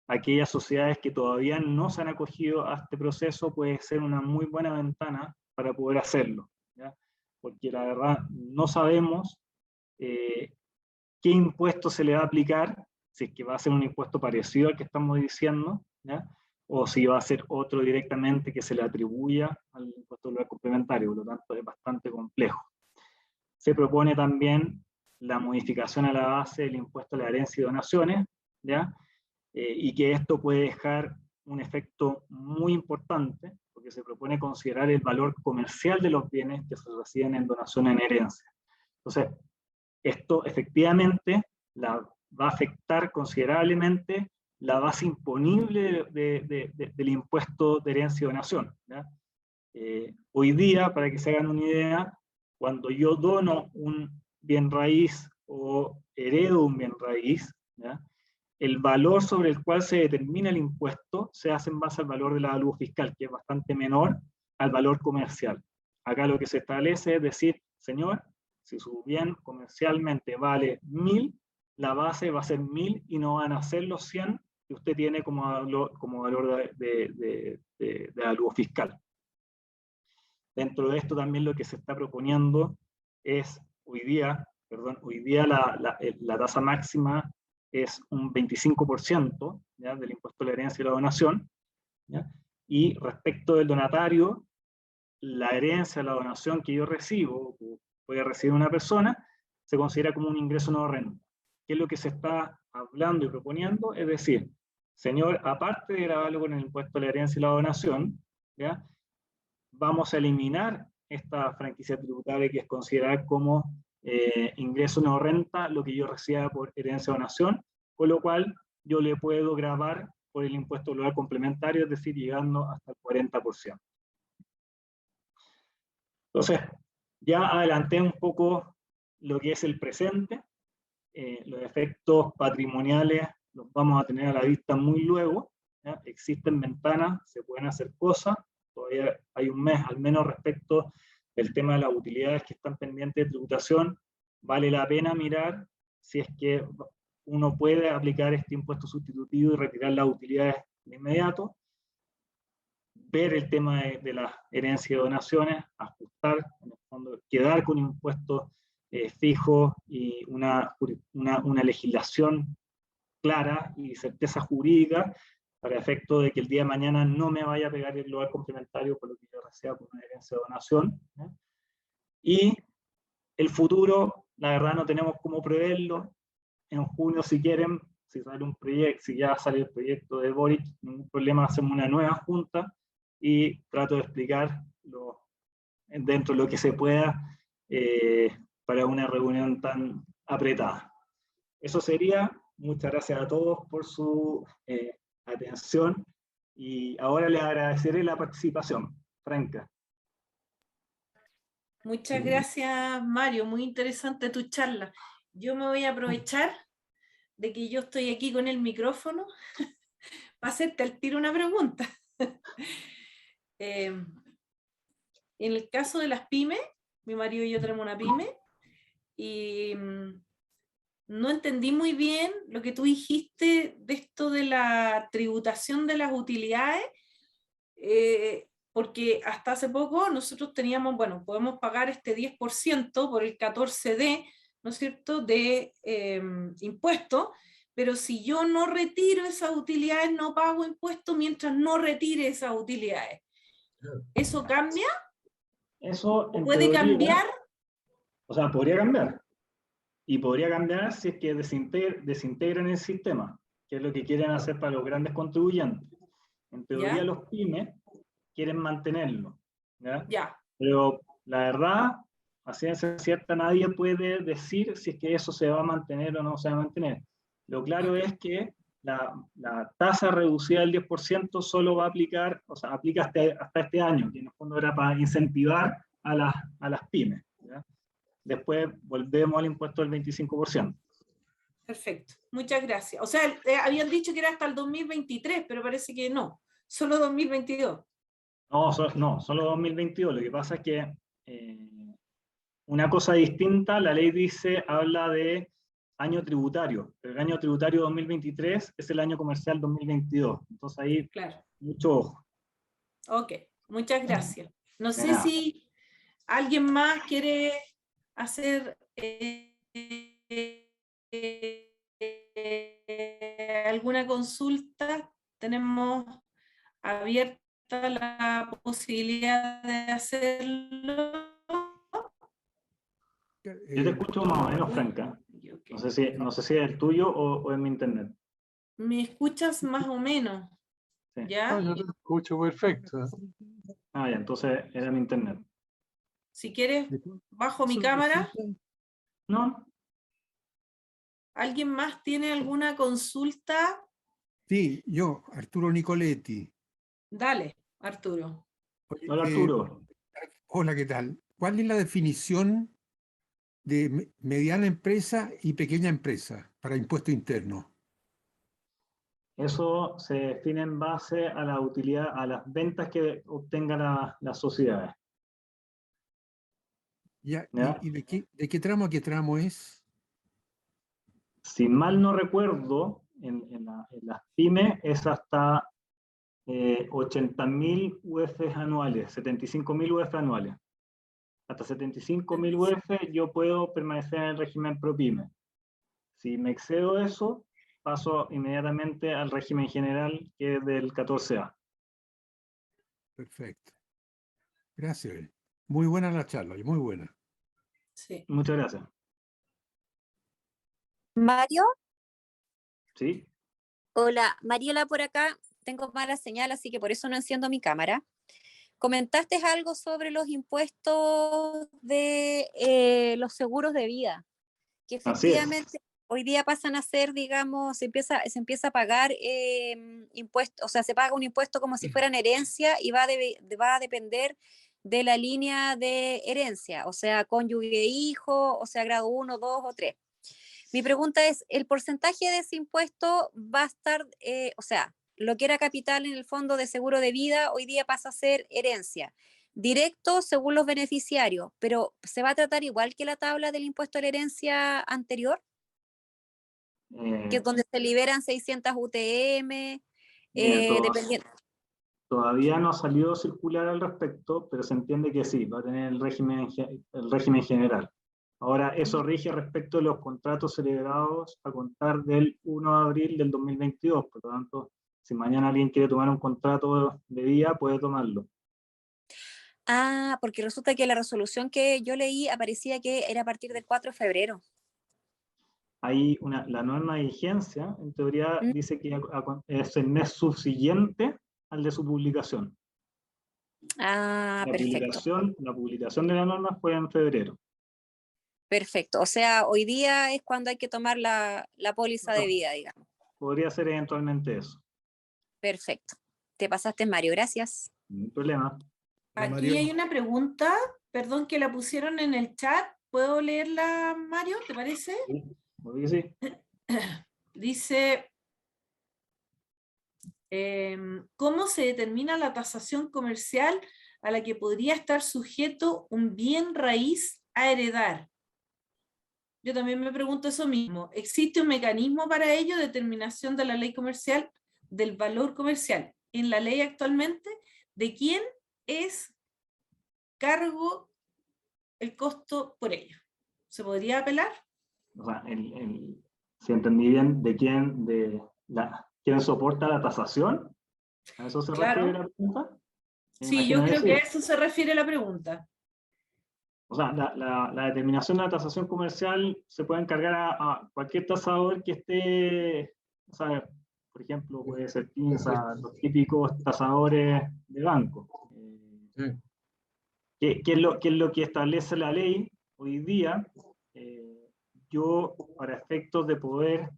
Speaker 2: aquellas sociedades que todavía no se han acogido a este proceso puede ser una muy buena ventana para poder hacerlo, ¿ya? Porque la verdad no sabemos qué impuesto se le va a aplicar, si es que va a ser un impuesto parecido al que estamos diciendo, ¿ya? O si va a ser otro directamente que se le atribuya al impuesto global complementario, por lo tanto es bastante complejo. Se propone también la modificación a la base del impuesto a la herencia y donaciones, ¿ya? Y que esto puede dejar un efecto muy importante, porque se propone considerar el valor comercial de los bienes que se reciben en donación en herencia. Entonces, esto efectivamente va a afectar considerablemente la base imponible del impuesto de herencia y donación, ¿ya? Hoy día, para que se hagan una idea, cuando yo dono un bien raíz o heredo un bien raíz, ¿ya?, el valor sobre el cual se determina el impuesto se hace en base al valor del avalúo fiscal, que es bastante menor al valor comercial. Acá lo que se establece es decir, señor, si su bien comercialmente vale 1000, la base va a ser 1000 y no van a ser los 100 que usted tiene como valor de avalúo fiscal. Dentro de esto también lo que se está proponiendo es, hoy día la tasa máxima es un 25%, ¿ya?, del impuesto a la herencia y la donación, ¿ya? Y respecto del donatario, la herencia, la donación que yo recibo, o puede recibir una persona, se considera como un ingreso no renta. ¿Qué es lo que se está hablando y proponiendo? Es decir, señor, aparte de grabarlo con el impuesto a la herencia y la donación, ¿ya?, vamos a eliminar esta franquicia tributaria que es considerada como ingreso no renta lo que yo reciba por herencia o donación, con lo cual yo le puedo gravar por el impuesto global complementario, es decir, llegando hasta el 40%. Entonces, ya adelanté un poco lo que es el presente. Los efectos patrimoniales los vamos a tener a la vista muy luego, ¿ya? Existen ventanas, se pueden hacer cosas, todavía hay un mes al menos respecto del tema de las utilidades que están pendientes de tributación. Vale la pena mirar si es que uno puede aplicar este impuesto sustitutivo y retirar las utilidades de inmediato, ver el tema de las herencias y donaciones, ajustar, en el fondo, quedar con impuestos fijos y una legislación clara y certeza jurídica para efecto de que el día de mañana no me vaya a pegar el global complementario por lo que yo reciba por una herencia de donación, ¿eh? Y el futuro, la verdad no tenemos cómo preverlo. En junio, si quieren, si sale un proyecto, si ya sale el proyecto de Boric, ningún problema, hacemos una nueva junta y trato de explicar dentro de lo que se pueda para una reunión tan apretada. Eso sería. Muchas gracias a todos por su atención y ahora les agradeceré la participación. Franca.
Speaker 3: Muchas gracias, Mario. Muy interesante tu charla. Yo me voy a aprovechar de que yo estoy aquí con el micrófono para hacerte al tiro una pregunta. En el caso de las pymes, mi marido y yo tenemos una pyme y no entendí muy bien lo que tú dijiste de esto de la tributación de las utilidades, porque hasta hace poco nosotros teníamos, bueno, podemos pagar este 10% por el 14D, ¿no es cierto?, de impuestos, pero si yo no retiro esas utilidades, no pago impuestos mientras no retire esas utilidades. ¿Eso cambia?
Speaker 2: Eso
Speaker 3: ¿O puede cambiar?
Speaker 2: O sea, podría cambiar. Y podría cambiar si es que desintegran el sistema, que es lo que quieren hacer para los grandes contribuyentes. En teoría, ¿ya?, los pymes quieren mantenerlo, ¿ya?
Speaker 3: Ya.
Speaker 2: Pero la verdad, a ciencia cierta, nadie puede decir si es que eso se va a mantener o no se va a mantener. Lo claro es que la tasa reducida del 10% solo va a aplicar, o sea, aplica hasta este año, que en el fondo era para incentivar a las pymes, ¿ya? Después volvemos al impuesto del 25%.
Speaker 3: Perfecto, muchas gracias. O sea, habían dicho que era hasta el 2023, pero parece que no, solo 2022.
Speaker 2: No, solo 2022. Lo que pasa es que una cosa distinta, la ley habla de año tributario, pero el año tributario 2023 es el año comercial 2022. Entonces ahí, claro, mucho ojo.
Speaker 3: Ok, muchas gracias. No sé si alguien más quiere hacer alguna consulta. Tenemos abierta la posibilidad de hacerlo.
Speaker 2: Yo te escucho más o menos, Franca. No sé si es el tuyo o es mi internet.
Speaker 3: ¿Me escuchas más o menos?
Speaker 2: Sí.
Speaker 3: ¿Ya?
Speaker 1: No, yo te escucho perfecto.
Speaker 2: Ah, ya, entonces era mi internet.
Speaker 3: Si quieres, bajo mi
Speaker 4: ¿Eso
Speaker 3: cámara.
Speaker 4: resulta?
Speaker 2: ¿No?
Speaker 3: ¿Alguien más tiene alguna consulta?
Speaker 4: Sí, yo, Arturo Nicoletti.
Speaker 3: Dale, Arturo.
Speaker 4: Oye,
Speaker 2: Hola, Arturo.
Speaker 4: hola, ¿qué tal? ¿Cuál es la definición de mediana empresa y pequeña empresa para impuesto interno?
Speaker 2: Eso se define en base a la utilidad, a las ventas que obtengan las sociedades.
Speaker 4: Ya,
Speaker 2: ¿Ya?
Speaker 4: ¿y de qué tramo a qué tramo es?
Speaker 2: Si mal no recuerdo, en las pymes es hasta 80.000 UF anuales, 75.000 UF anuales. Hasta 75.000 UF yo puedo permanecer en el régimen ProPyme. Si me excedo eso, paso inmediatamente al régimen general, que es del 14A.
Speaker 4: Perfecto. Gracias. Muy buena la charla, muy buena.
Speaker 3: Sí.
Speaker 2: Muchas gracias.
Speaker 5: Mario,
Speaker 2: ¿Sí?
Speaker 5: hola, Mariela por acá. Tengo mala señal, así que por eso no enciendo mi cámara. Comentaste algo sobre los impuestos de los seguros de vida, que
Speaker 2: Así es.
Speaker 5: efectivamente hoy día pasan a ser, digamos, se empieza a pagar impuestos, o sea, se paga un impuesto como si fueran herencia y va a depender de la línea de herencia, o sea, cónyuge hijo, o sea, grado 1, 2 o 3. Mi pregunta es, ¿el porcentaje de ese impuesto va a estar, o sea, lo que era capital en el fondo de seguro de vida, hoy día pasa a ser herencia? Directo según los beneficiarios, pero ¿se va a tratar igual que la tabla del impuesto a la herencia anterior? Que es donde se liberan 600 UTM, dependiendo.
Speaker 2: Todavía no ha salido circular al respecto, pero se entiende que sí, va a tener el régimen general. Ahora, eso rige respecto de los contratos celebrados a contar del 1 de abril del 2022. Por lo tanto, si mañana alguien quiere tomar un contrato de día, puede tomarlo.
Speaker 5: Ah, porque resulta que la resolución que yo leí aparecía que era a partir del 4 de febrero.
Speaker 2: Hay la norma de vigencia, en teoría,
Speaker 5: Mm.
Speaker 2: dice que es el mes subsiguiente al de su publicación.
Speaker 5: Ah, perfecto.
Speaker 2: La publicación de la norma fue en febrero.
Speaker 5: Perfecto. O sea, hoy día es cuando hay que tomar la póliza de
Speaker 2: No,
Speaker 5: vida, digamos.
Speaker 2: podría ser eventualmente eso.
Speaker 5: Perfecto. Te pasaste, Mario. Gracias.
Speaker 2: No hay problema.
Speaker 4: Hola,
Speaker 3: Aquí
Speaker 4: Mario.
Speaker 3: hay una pregunta, perdón, que la pusieron en el chat. ¿Puedo leerla, Mario? ¿Te parece?
Speaker 2: Sí, obvio que sí.
Speaker 3: Dice, ¿cómo se determina la tasación comercial a la que podría estar sujeto un bien raíz a heredar? Yo también me pregunto eso mismo. ¿Existe un mecanismo para ello, determinación de la ley comercial, del valor comercial? En la ley actualmente, ¿de quién es cargo el costo por ello? ¿Se podría apelar?
Speaker 2: O sea, si entendí bien, ¿quién soporta la tasación? ¿A eso se refiere
Speaker 3: Claro.
Speaker 2: la pregunta? Me
Speaker 3: Sí, yo
Speaker 2: imagino
Speaker 3: creo
Speaker 2: sí.
Speaker 3: que a eso se refiere la pregunta.
Speaker 2: O sea, la determinación de la tasación comercial se puede encargar a cualquier tasador que esté, o sea, por ejemplo, puede ser Pinza, los típicos tasadores de banco.
Speaker 1: Sí.
Speaker 2: ¿Qué es lo que establece la ley hoy día? Yo, para efectos de poder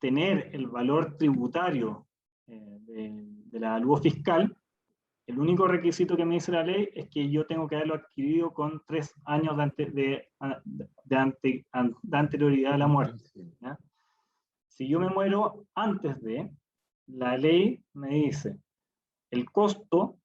Speaker 2: tener el valor tributario de la avalúo fiscal, el único requisito que me dice la ley es que yo tengo que haberlo adquirido con 3 años de anterioridad a la muerte. ¿Ya? Si yo me muero antes la ley me dice, el costo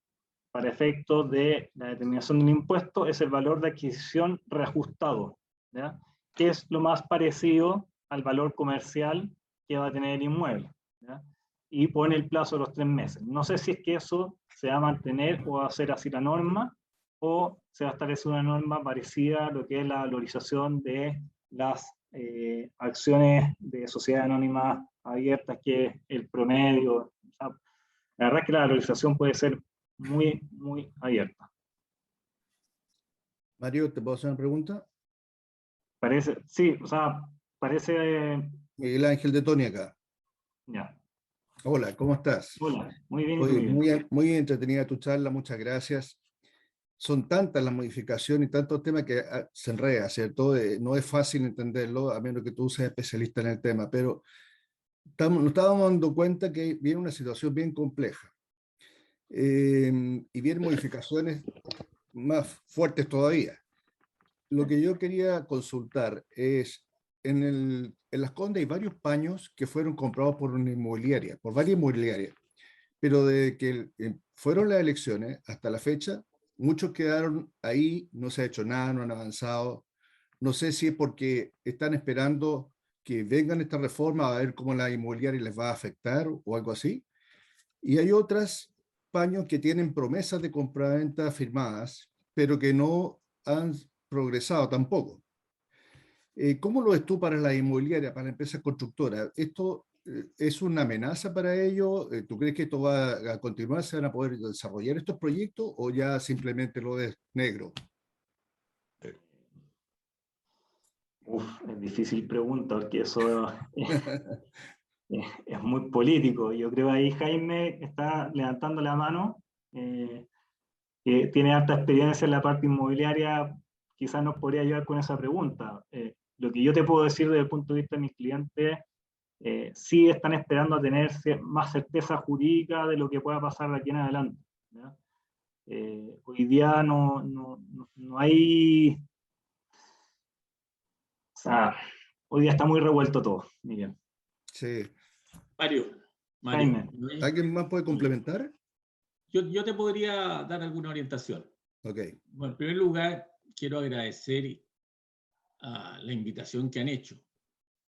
Speaker 2: para efectos de la determinación del impuesto es el valor de adquisición reajustado, ¿ya? Que es lo más parecido al valor comercial que va a tener el inmueble, ¿ya? Y pone el plazo de los 3 meses. No sé si es que eso se va a mantener o va a ser así la norma, o se va a establecer una norma parecida a lo que es la valorización de las acciones de sociedad anónima abiertas, que es el promedio. O sea, la verdad es que la valorización puede ser muy, muy abierta.
Speaker 6: Mario, ¿te puedo hacer una pregunta?
Speaker 2: Parece, sí, o sea, parece,
Speaker 6: Miguel Ángel de Tony acá.
Speaker 2: ya.
Speaker 6: Hola, ¿cómo estás?
Speaker 2: Hola, muy bien, ¿y tú,
Speaker 6: Oye,
Speaker 2: Miguel?
Speaker 6: muy entretenida tu charla, muchas gracias. Son tantas las modificaciones y tantos temas que se enreda, ¿cierto? No es fácil entenderlo, a menos que tú seas especialista en el tema, pero nos estábamos dando cuenta que viene una situación bien compleja y vienen modificaciones más fuertes todavía. Lo que yo quería consultar es, en Las Condes hay varios paños que fueron comprados por una inmobiliaria, por varias inmobiliarias, pero desde que fueron las elecciones hasta la fecha, muchos quedaron ahí, no se ha hecho nada, no han avanzado. No sé si es porque están esperando que vengan esta reforma a ver cómo la inmobiliaria les va a afectar o algo así. Y hay otras paños que tienen promesas de compraventa firmadas, pero que no han progresado tampoco. ¿Cómo lo ves tú para la inmobiliaria, para la empresa constructora? ¿Esto es una amenaza para ellos? ¿Tú crees que esto va a continuar? ¿Se van a poder desarrollar estos proyectos o ya simplemente lo ves negro?
Speaker 2: Es difícil pregunta porque eso es muy político. Yo creo ahí Jaime está levantando la mano, que tiene alta experiencia en la parte inmobiliaria, quizás nos podría ayudar con esa pregunta. Lo que yo te puedo decir desde el punto de vista de mis clientes, sí están esperando a tener más certeza jurídica de lo que pueda pasar de aquí en adelante, ¿ya? Hoy día no hay... O sea, hoy día está muy revuelto todo, Miguel.
Speaker 6: Sí.
Speaker 7: Mario,
Speaker 2: Jaime.
Speaker 6: ¿Alguien más puede complementar?
Speaker 7: Yo te podría dar alguna orientación.
Speaker 6: Ok.
Speaker 7: Bueno, en primer lugar, quiero agradecer a la invitación que han hecho,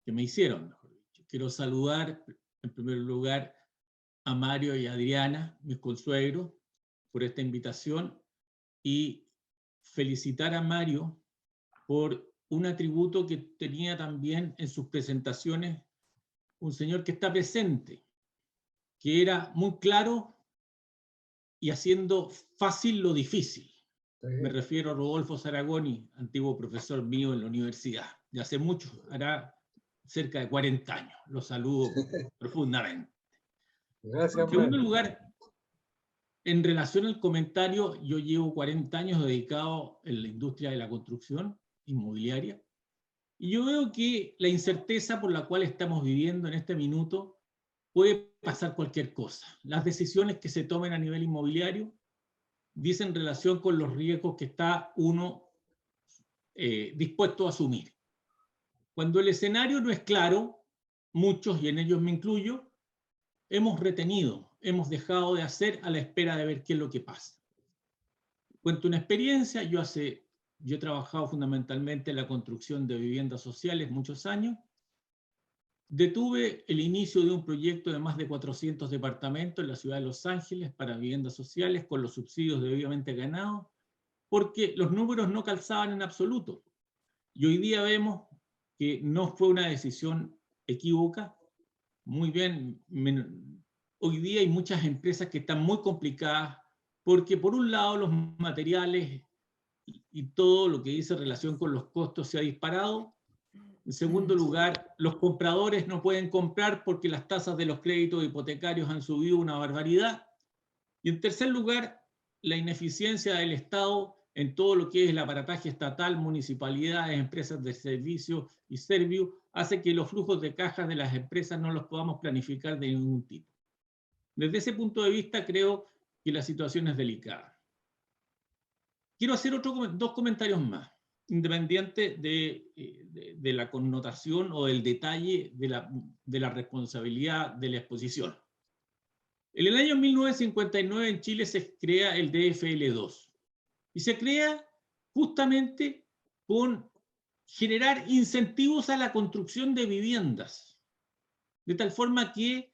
Speaker 7: que me hicieron, mejor dicho. Quiero saludar, en primer lugar, a Mario y a Adriana, mis consuegros, por esta invitación y felicitar a Mario por un atributo que tenía también en sus presentaciones un señor que está presente, que era muy claro y haciendo fácil lo difícil. Me refiero a Rodolfo Zaragoni, antiguo profesor mío en la universidad, de hace mucho, hará cerca de 40 años. Lo saludo profundamente.
Speaker 1: Gracias,
Speaker 7: En segundo
Speaker 1: Mario.
Speaker 7: lugar, en relación al comentario, yo llevo 40 años dedicado en la industria de la construcción inmobiliaria, y yo veo que la incerteza por la cual estamos viviendo en este minuto puede pasar cualquier cosa. Las decisiones que se tomen a nivel inmobiliario dicen relación con los riesgos que está uno dispuesto a asumir. Cuando el escenario no es claro, muchos, y en ellos me incluyo, hemos retenido, hemos dejado de hacer a la espera de ver qué es lo que pasa. Cuento una experiencia, yo he trabajado fundamentalmente en la construcción de viviendas sociales muchos años. Detuve el inicio de un proyecto de más de 400 departamentos en la ciudad de Los Ángeles para viviendas sociales con los subsidios debidamente ganados, porque los números no calzaban en absoluto. Y hoy día vemos que no fue una decisión equívoca. Muy bien, hoy día hay muchas empresas que están muy complicadas porque por un lado los materiales y todo lo que dice relación con los costos se ha disparado. En segundo lugar, los compradores no pueden comprar porque las tasas de los créditos hipotecarios han subido una barbaridad. Y en tercer lugar, la ineficiencia del Estado en todo lo que es el aparataje estatal, municipalidades, empresas de servicio y servicio, hace que los flujos de cajas de las empresas no los podamos planificar de ningún tipo. Desde ese punto de vista, creo que la situación es delicada. Quiero hacer dos comentarios más, independiente de la connotación o del detalle de la responsabilidad de la exposición. En el año 1959 en Chile se crea el DFL2 y se crea justamente con generar incentivos a la construcción de viviendas, de tal forma que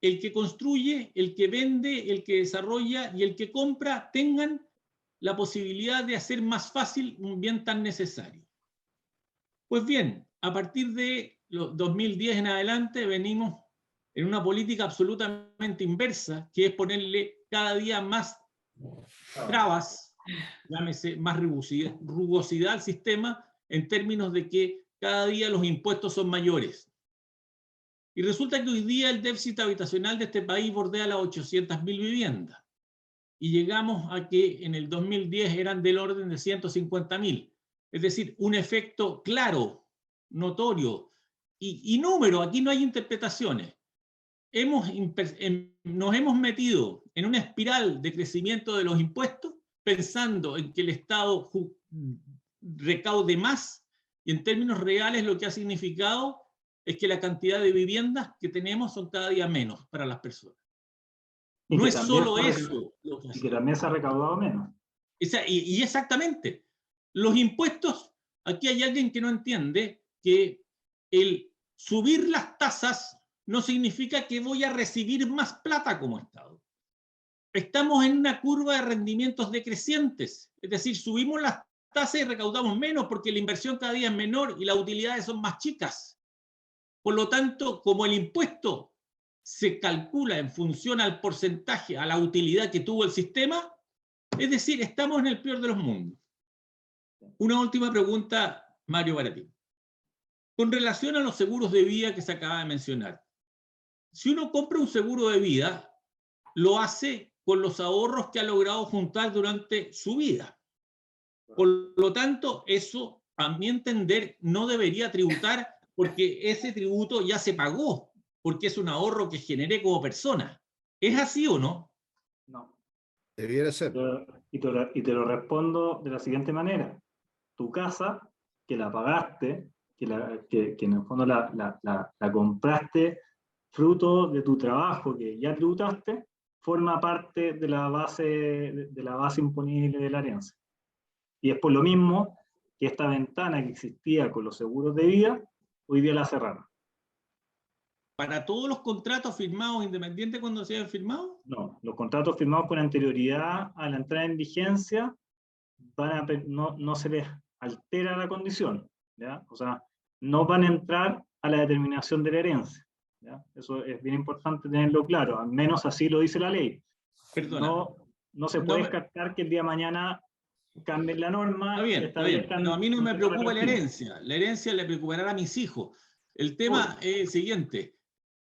Speaker 7: el que construye, el que vende, el que desarrolla y el que compra tengan la posibilidad de hacer más fácil un bien tan necesario. Pues bien, a partir de los 2010 en adelante venimos en una política absolutamente inversa, que es ponerle cada día más trabas, llámese más rugosidad al sistema, en términos de que cada día los impuestos son mayores. Y resulta que hoy día el déficit habitacional de este país bordea las 800.000 viviendas. Y llegamos a que en el 2010 eran del orden de 150.000. Es decir, un efecto claro, notorio, y número, aquí no hay interpretaciones. Nos hemos metido en una espiral de crecimiento de los impuestos, pensando en que el Estado recaude más, y en términos reales lo que ha significado es que la cantidad de viviendas que tenemos son cada día menos para las personas.
Speaker 2: Y
Speaker 7: No
Speaker 2: que
Speaker 7: es
Speaker 2: también
Speaker 7: solo eso lo que
Speaker 2: y que también se ha recaudado menos.
Speaker 7: y exactamente. Los impuestos, aquí hay alguien que no entiende que el subir las tasas no significa que voy a recibir más plata como Estado. Estamos en una curva de rendimientos decrecientes, es decir, subimos las tasas y recaudamos menos porque la inversión cada día es menor y las utilidades son más chicas. Por lo tanto, como el impuesto se calcula en función al porcentaje, a la utilidad que tuvo el sistema, es decir, estamos en el peor de los mundos. Una última pregunta, Mario, para ti. Con relación a los seguros de vida que se acaba de mencionar, si uno compra un seguro de vida, lo hace con los ahorros que ha logrado juntar durante su vida. Por lo tanto, eso, a mi entender, no debería tributar porque ese tributo ya se pagó, porque es un ahorro que generé como persona. ¿Es así o no?
Speaker 2: No.
Speaker 6: Debiera ser.
Speaker 2: Y te lo respondo de la siguiente manera. Tu casa, que la pagaste, que en el fondo la compraste fruto de tu trabajo que ya tributaste, forma parte de la base imponible de la herencia. Y es por lo mismo que esta ventana que existía con los seguros de vida, hoy día la cerraron.
Speaker 7: ¿Para todos los contratos firmados, independiente cuando se hayan firmado?
Speaker 2: No, los contratos firmados con anterioridad a la entrada en vigencia no se les altera la condición, ¿ya? O sea, no van a entrar a la determinación de la herencia, ¿ya? Eso es bien importante tenerlo claro, al menos así lo dice la ley.
Speaker 7: Perdona.
Speaker 2: No se puede descartar que el día de mañana cambien la norma.
Speaker 7: Está bien. No, a mí no me preocupa la herencia. La herencia le preocupará a mis hijos. El tema es el siguiente.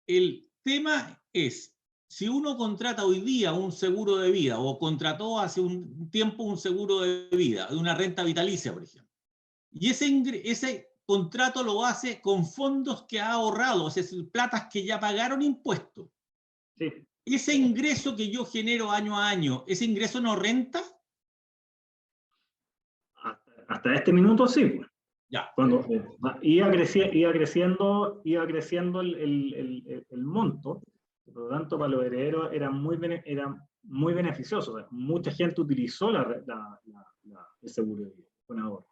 Speaker 7: El tema es, si uno contrata hoy día un seguro de vida o contrató hace un tiempo un seguro de vida, de una renta vitalicia, por ejemplo, y ese contrato lo hace con fondos que ha ahorrado, es decir, platas que ya pagaron impuestos.
Speaker 2: Sí.
Speaker 7: Ese ingreso que yo genero año a año, ¿ese ingreso no renta?
Speaker 2: Hasta este minuto sí.
Speaker 7: Ya.
Speaker 2: Cuando iba creciendo el monto, por lo tanto para los herederos era muy beneficioso. O sea, mucha gente utilizó el seguro de vida con ahorro.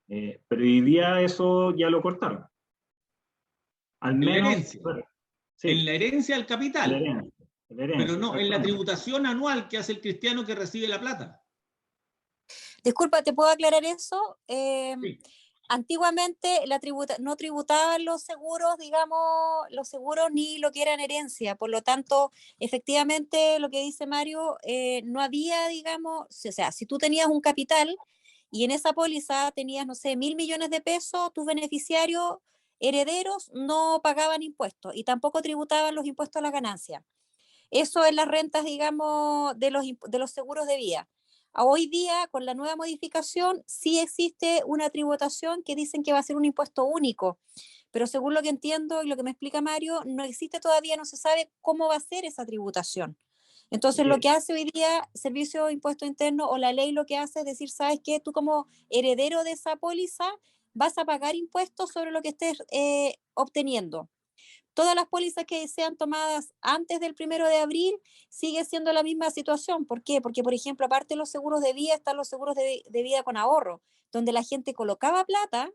Speaker 2: Pero hoy día eso ya lo cortaron. Al menos,
Speaker 7: en la herencia. Sí, en la herencia al capital.
Speaker 2: La herencia,
Speaker 7: pero no en la tributación anual que hace el cristiano que recibe la plata.
Speaker 5: Disculpa, ¿te puedo aclarar eso?
Speaker 7: Sí.
Speaker 5: Antiguamente no tributaban los seguros, digamos, los seguros ni lo que era en herencia. Por lo tanto, efectivamente, lo que dice Mario, no había, digamos, o sea, si tú tenías un capital y en esa póliza tenías, no sé, 1.000 millones de pesos, tus beneficiarios herederos no pagaban impuestos y tampoco tributaban los impuestos a las ganancias. Eso en las rentas, digamos, de los seguros de vida. Hoy día, con la nueva modificación, sí existe una tributación que dicen que va a ser un impuesto único, pero según lo que entiendo y lo que me explica Mario, no existe todavía, no se sabe cómo va a ser esa tributación. Entonces, lo que hace hoy día Servicio de Impuesto Interno o la ley lo que hace es decir, ¿sabes qué? Tú como heredero de esa póliza vas a pagar impuestos sobre lo que estés obteniendo. Todas las pólizas que sean tomadas antes del 1 de abril sigue siendo la misma situación. ¿Por qué? Porque, por ejemplo, aparte de los seguros de vida, están los seguros de vida con ahorro, donde la gente colocaba plata,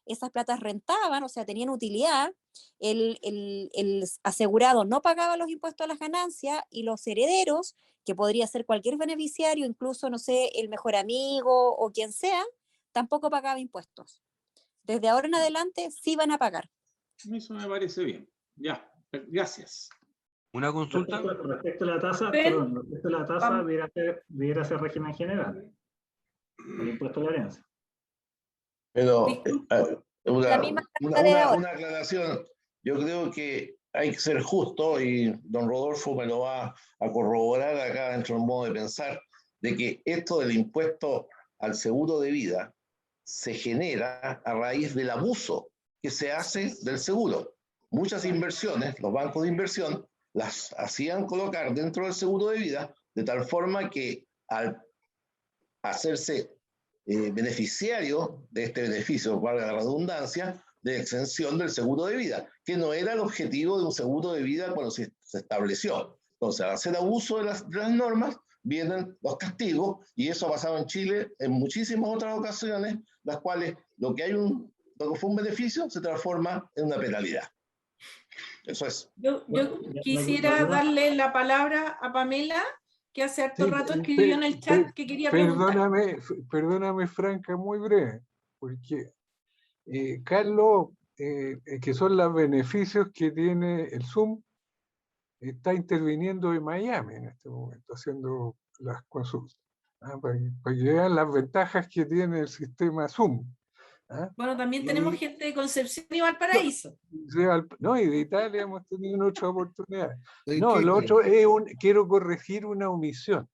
Speaker 5: esas platas rentaban, o sea, tenían utilidad, el asegurado no pagaba los impuestos a las ganancias y los herederos, que podría ser cualquier beneficiario, incluso, no sé, el mejor amigo o quien sea, tampoco pagaba impuestos. Desde ahora en adelante sí van a pagar.
Speaker 7: Eso me parece bien. Ya, gracias.
Speaker 8: ¿Una consulta?
Speaker 2: Respecto a la tasa, debiera ser régimen general. El impuesto de la herencia.
Speaker 9: Pero
Speaker 5: La misma
Speaker 9: una aclaración.
Speaker 8: yo creo que hay que ser justo, y don Rodolfo me lo va a corroborar acá dentro del modo de pensar, de que esto del impuesto al seguro de vida se genera a raíz del abuso que se hace del seguro. Muchas inversiones, los bancos de inversión, las hacían colocar dentro del seguro de vida, de tal forma que al hacerse beneficiario de este beneficio, valga la redundancia, de exención del seguro de vida, que no era el objetivo de un seguro de vida cuando se estableció. Entonces, al hacer abuso de las normas, vienen los castigos, y eso ha pasado en Chile en muchísimas otras ocasiones, las cuales lo que fue un beneficio se transforma en una penalidad. Eso es.
Speaker 3: Yo quisiera darle la palabra a Pamela, que hace harto rato escribió en el chat que quería preguntar.
Speaker 1: Perdóname, Franca, muy breve, porque Carlos, que son los beneficios que tiene el Zoom, está interviniendo en Miami en este momento, haciendo las consultas, para que vean las ventajas que tiene el sistema Zoom.
Speaker 3: Bueno, también tenemos gente de Concepción y Valparaíso.
Speaker 1: No, y de Italia hemos tenido muchas oportunidades. No, lo otro es quiero corregir una omisión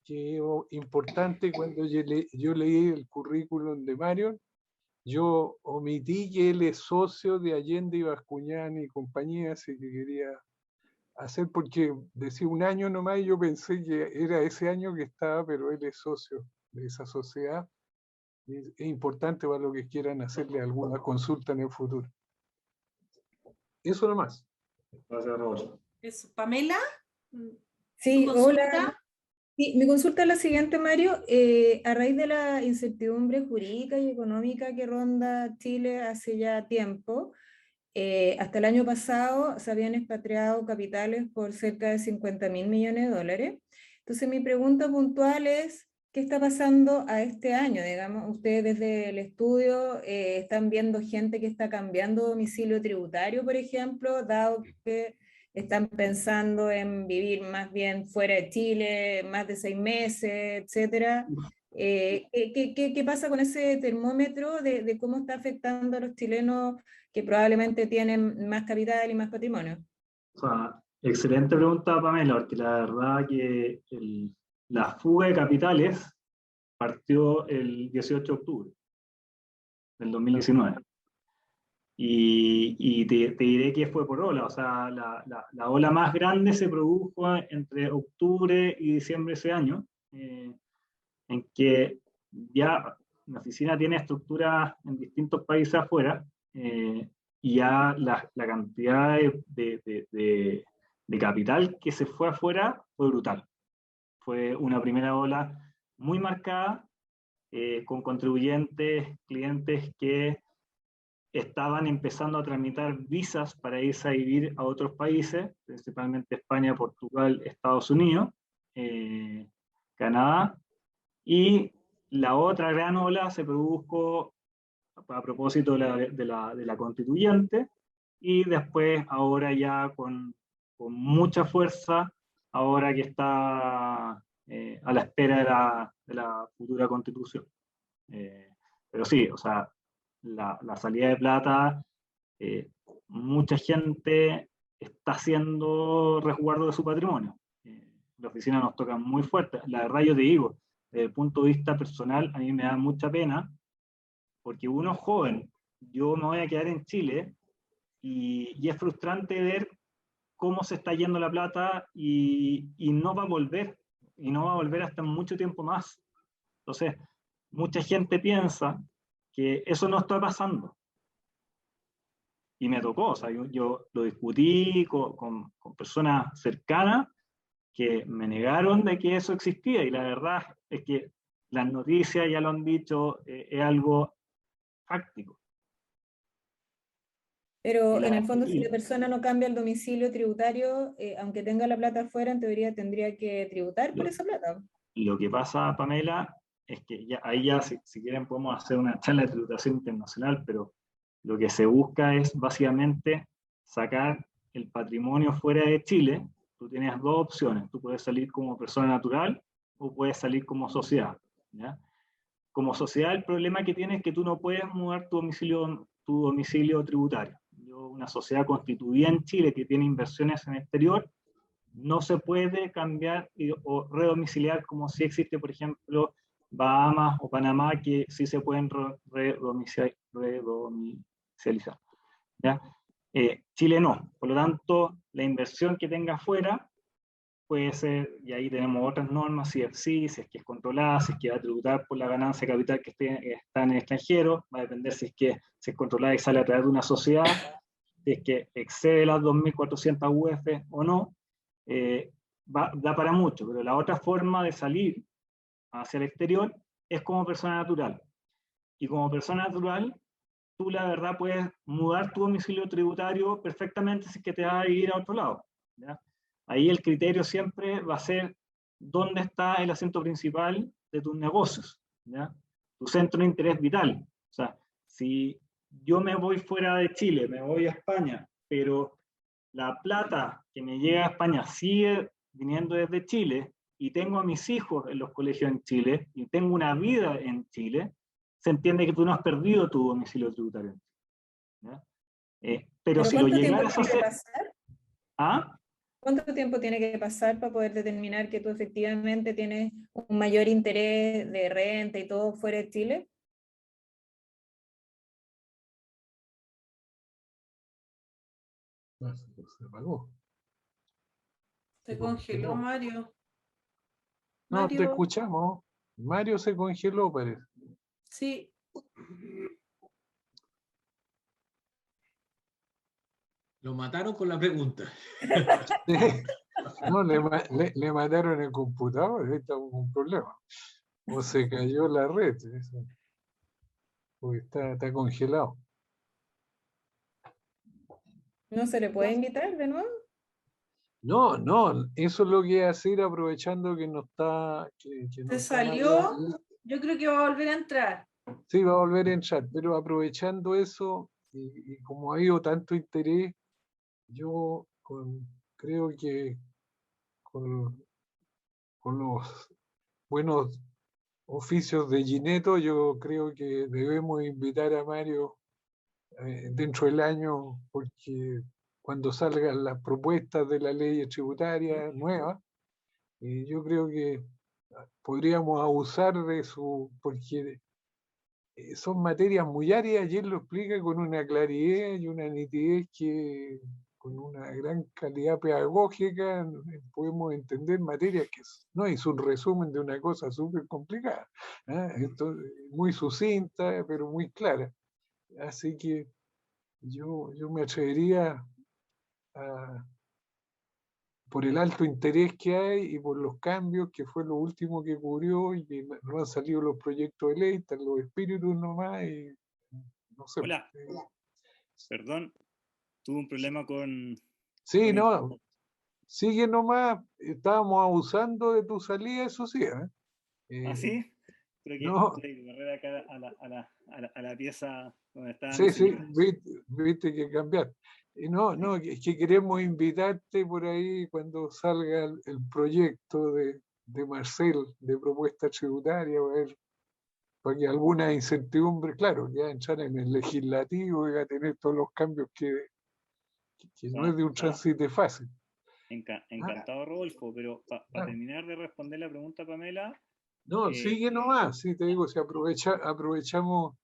Speaker 1: que es importante. Cuando yo leí el currículum de Marion, yo omití que él es socio de Allende y Bascuñán y compañía, así que quería hacer, porque decía un año nomás y yo pensé que era ese año que estaba, pero él es socio de esa sociedad. Es importante para lo que quieran hacerle alguna consulta en el futuro. Eso nomás.
Speaker 2: Gracias, Roberto.
Speaker 3: Eso. ¿Pamela?
Speaker 9: Sí, hola. Sí, mi consulta es la siguiente, Mario. A raíz de la incertidumbre jurídica y económica que ronda Chile hace ya tiempo, hasta el año pasado se habían expatriado capitales por cerca de 50.000 millones de dólares. Entonces mi pregunta puntual es, ¿qué está pasando a este año? Digamos, ustedes desde el estudio están viendo gente que está cambiando domicilio tributario, por ejemplo, dado que están pensando en vivir más bien fuera de Chile, más de 6 meses, etcétera. ¿Qué pasa con ese termómetro de cómo está afectando a los chilenos que probablemente tienen más capital y más patrimonio?
Speaker 2: O sea, excelente pregunta, Pamela, porque la verdad que la fuga de capitales partió el 18 de octubre del 2019. Y te diré que fue por ola. O sea, la ola más grande se produjo entre octubre y diciembre de ese año, en que ya la oficina tiene estructuras en distintos países afuera, y ya la cantidad de capital que se fue afuera fue brutal. Fue una primera ola muy marcada, con contribuyentes, clientes que estaban empezando a tramitar visas para irse a vivir a otros países, principalmente España, Portugal, Estados Unidos, Canadá, y la otra gran ola se produjo a propósito de la constituyente, y después ahora ya con mucha fuerza, ahora que está a la espera de la futura constitución. Pero sí, o sea, la salida de plata, mucha gente está haciendo resguardo de su patrimonio. La oficina nos toca muy fuerte. La verdad, yo te digo, desde el punto de vista personal, a mí me da mucha pena, porque uno es joven, yo me voy a quedar en Chile, y es frustrante ver cómo se está yendo la plata y no va a volver, y no va a volver hasta mucho tiempo más. Entonces, mucha gente piensa que eso no está pasando. Y me tocó, o sea, yo lo discutí con personas cercanas que me negaron de que eso existía, y la verdad es que las noticias ya lo han dicho, es algo fáctico.
Speaker 9: Pero en el fondo, si la persona no cambia el domicilio tributario, aunque tenga la plata afuera, en teoría tendría que tributar por esa plata.
Speaker 2: Lo que pasa, Pamela, es que ahí ya, si quieren, podemos hacer una charla de tributación internacional, pero lo que se busca es básicamente sacar el patrimonio fuera de Chile. Tú tienes dos opciones: tú puedes salir como persona natural o puedes salir como sociedad, ¿ya? Como sociedad, el problema que tienes es que tú no puedes mudar tu domicilio tributario. Yo una sociedad constituida en Chile que tiene inversiones en el exterior, no se puede cambiar o redomiciliar como si existe, por ejemplo, Bahamas o Panamá, que sí se pueden redomiciliar. ¿Ya? Chile no. Por lo tanto, la inversión que tenga afuera puede ser, y ahí tenemos otras normas, CFC, si es que es controlada, si es que va a tributar por la ganancia de capital que está en el extranjero, va a depender si es controlada y sale a través de una sociedad, si es que excede las 2.400 UF o no, da para mucho, pero la otra forma de salir hacia el exterior es como persona natural. Y como persona natural, tú la verdad puedes mudar tu domicilio tributario perfectamente si es que te vas a ir a otro lado, ¿ya? Ahí el criterio siempre va a ser dónde está el acento principal de tus negocios, ¿ya? Tu centro de interés vital. O sea, si yo me voy fuera de Chile, me voy a España, pero la plata que me llega a España sigue viniendo desde Chile y tengo a mis hijos en los colegios en Chile y tengo una vida en Chile, se entiende que tú no has perdido tu domicilio tributario. ¿Ya? Pero si lo llegaras a hacer... ¿Ah?
Speaker 9: ¿Cuánto tiempo tiene que pasar para poder determinar que tú efectivamente tienes un mayor interés de renta y todo fuera de Chile?
Speaker 1: Se apagó.
Speaker 3: Se congeló Mario.
Speaker 1: No, te
Speaker 3: Mario.
Speaker 1: escuchamos. Mario se congeló, parece.
Speaker 3: Sí.
Speaker 7: Lo mataron con la pregunta.
Speaker 1: Sí. No, le mataron el computador, ahí está un problema. O se cayó la red, eso. Porque está congelado.
Speaker 9: ¿No se le puede invitar de nuevo?
Speaker 1: No, eso es lo que iba a hacer aprovechando que no está.
Speaker 3: Se salió, yo creo que va a volver a entrar.
Speaker 1: Sí, va a volver a entrar, pero aprovechando eso, y como ha habido tanto interés, yo creo que con los buenos oficios de Gineto, yo creo que debemos invitar a Mario dentro del año, porque cuando salgan las propuestas de la ley tributaria nueva, yo creo que podríamos abusar de porque son materias muy áreas y él lo explica con una claridad y una nitidez que con una gran calidad pedagógica podemos entender materias que no es un resumen de una cosa súper complicada, entonces, muy sucinta pero muy clara. Así que yo me atrevería por el alto interés que hay y por los cambios, que fue lo último que cubrió y que no han salido los proyectos de ley, están los espíritus nomás y no sé.
Speaker 10: Hola, perdón, tuve un problema con...
Speaker 1: Sí, no, sigue nomás, estábamos abusando de tu salida, eso sí.
Speaker 10: ¿Ah, sí? Creo que
Speaker 1: No.
Speaker 10: tuve que correr acá a la pieza donde estaban.
Speaker 1: Sí, viste que cambiaste. No, es que queremos invitarte por ahí cuando salga el proyecto de Marcel de propuesta tributaria, para que alguna incertidumbre, claro, ya entrar en el legislativo y a tener todos los cambios que no es de un tránsito fácil.
Speaker 10: Encantado, Rodolfo, pero para terminar de responder la pregunta, Pamela...
Speaker 1: No, sigue nomás, sí, te digo, si aprovechamos...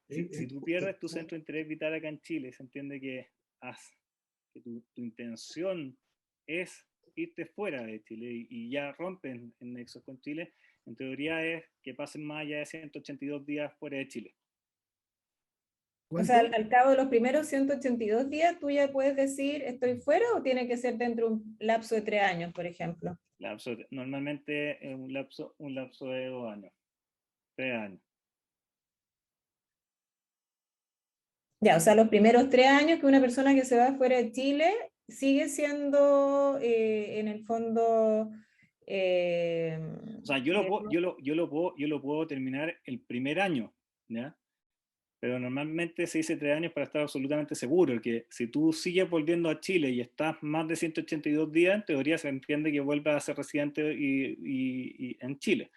Speaker 10: Si tú pierdes tu centro de interés vital acá en Chile, se entiende que tu intención es irte fuera de Chile y ya rompen en nexos con Chile, en teoría es que pasen más allá de 182 días fuera de Chile.
Speaker 9: O sea, al cabo de los primeros 182 días, ¿tú ya puedes decir estoy fuera o tiene que ser dentro de un lapso de 3 años, por ejemplo?
Speaker 10: Normalmente es un lapso de 2 años, 3 años.
Speaker 9: Ya, o sea, los primeros 3 años que una persona que se va fuera de Chile sigue siendo, en el fondo...
Speaker 10: o sea, yo lo puedo terminar el primer año, ¿ya? Pero normalmente se dice 3 años para estar absolutamente seguro, que si tú sigues volviendo a Chile y estás más de 182 días, en teoría se entiende que vuelvas a ser residente y en Chile.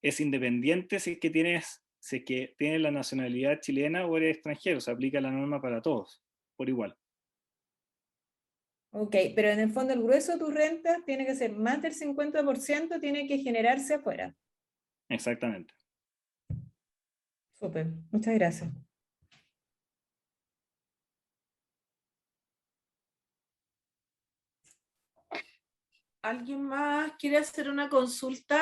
Speaker 10: Es independiente si es que tienes la nacionalidad chilena o eres extranjero, se aplica la norma para todos, por igual.
Speaker 9: Ok, pero en el fondo el grueso de tus rentas tiene que ser más del 50%, tiene que generarse afuera.
Speaker 10: Exactamente.
Speaker 9: Súper, muchas gracias.
Speaker 3: ¿Alguien más quiere hacer una consulta?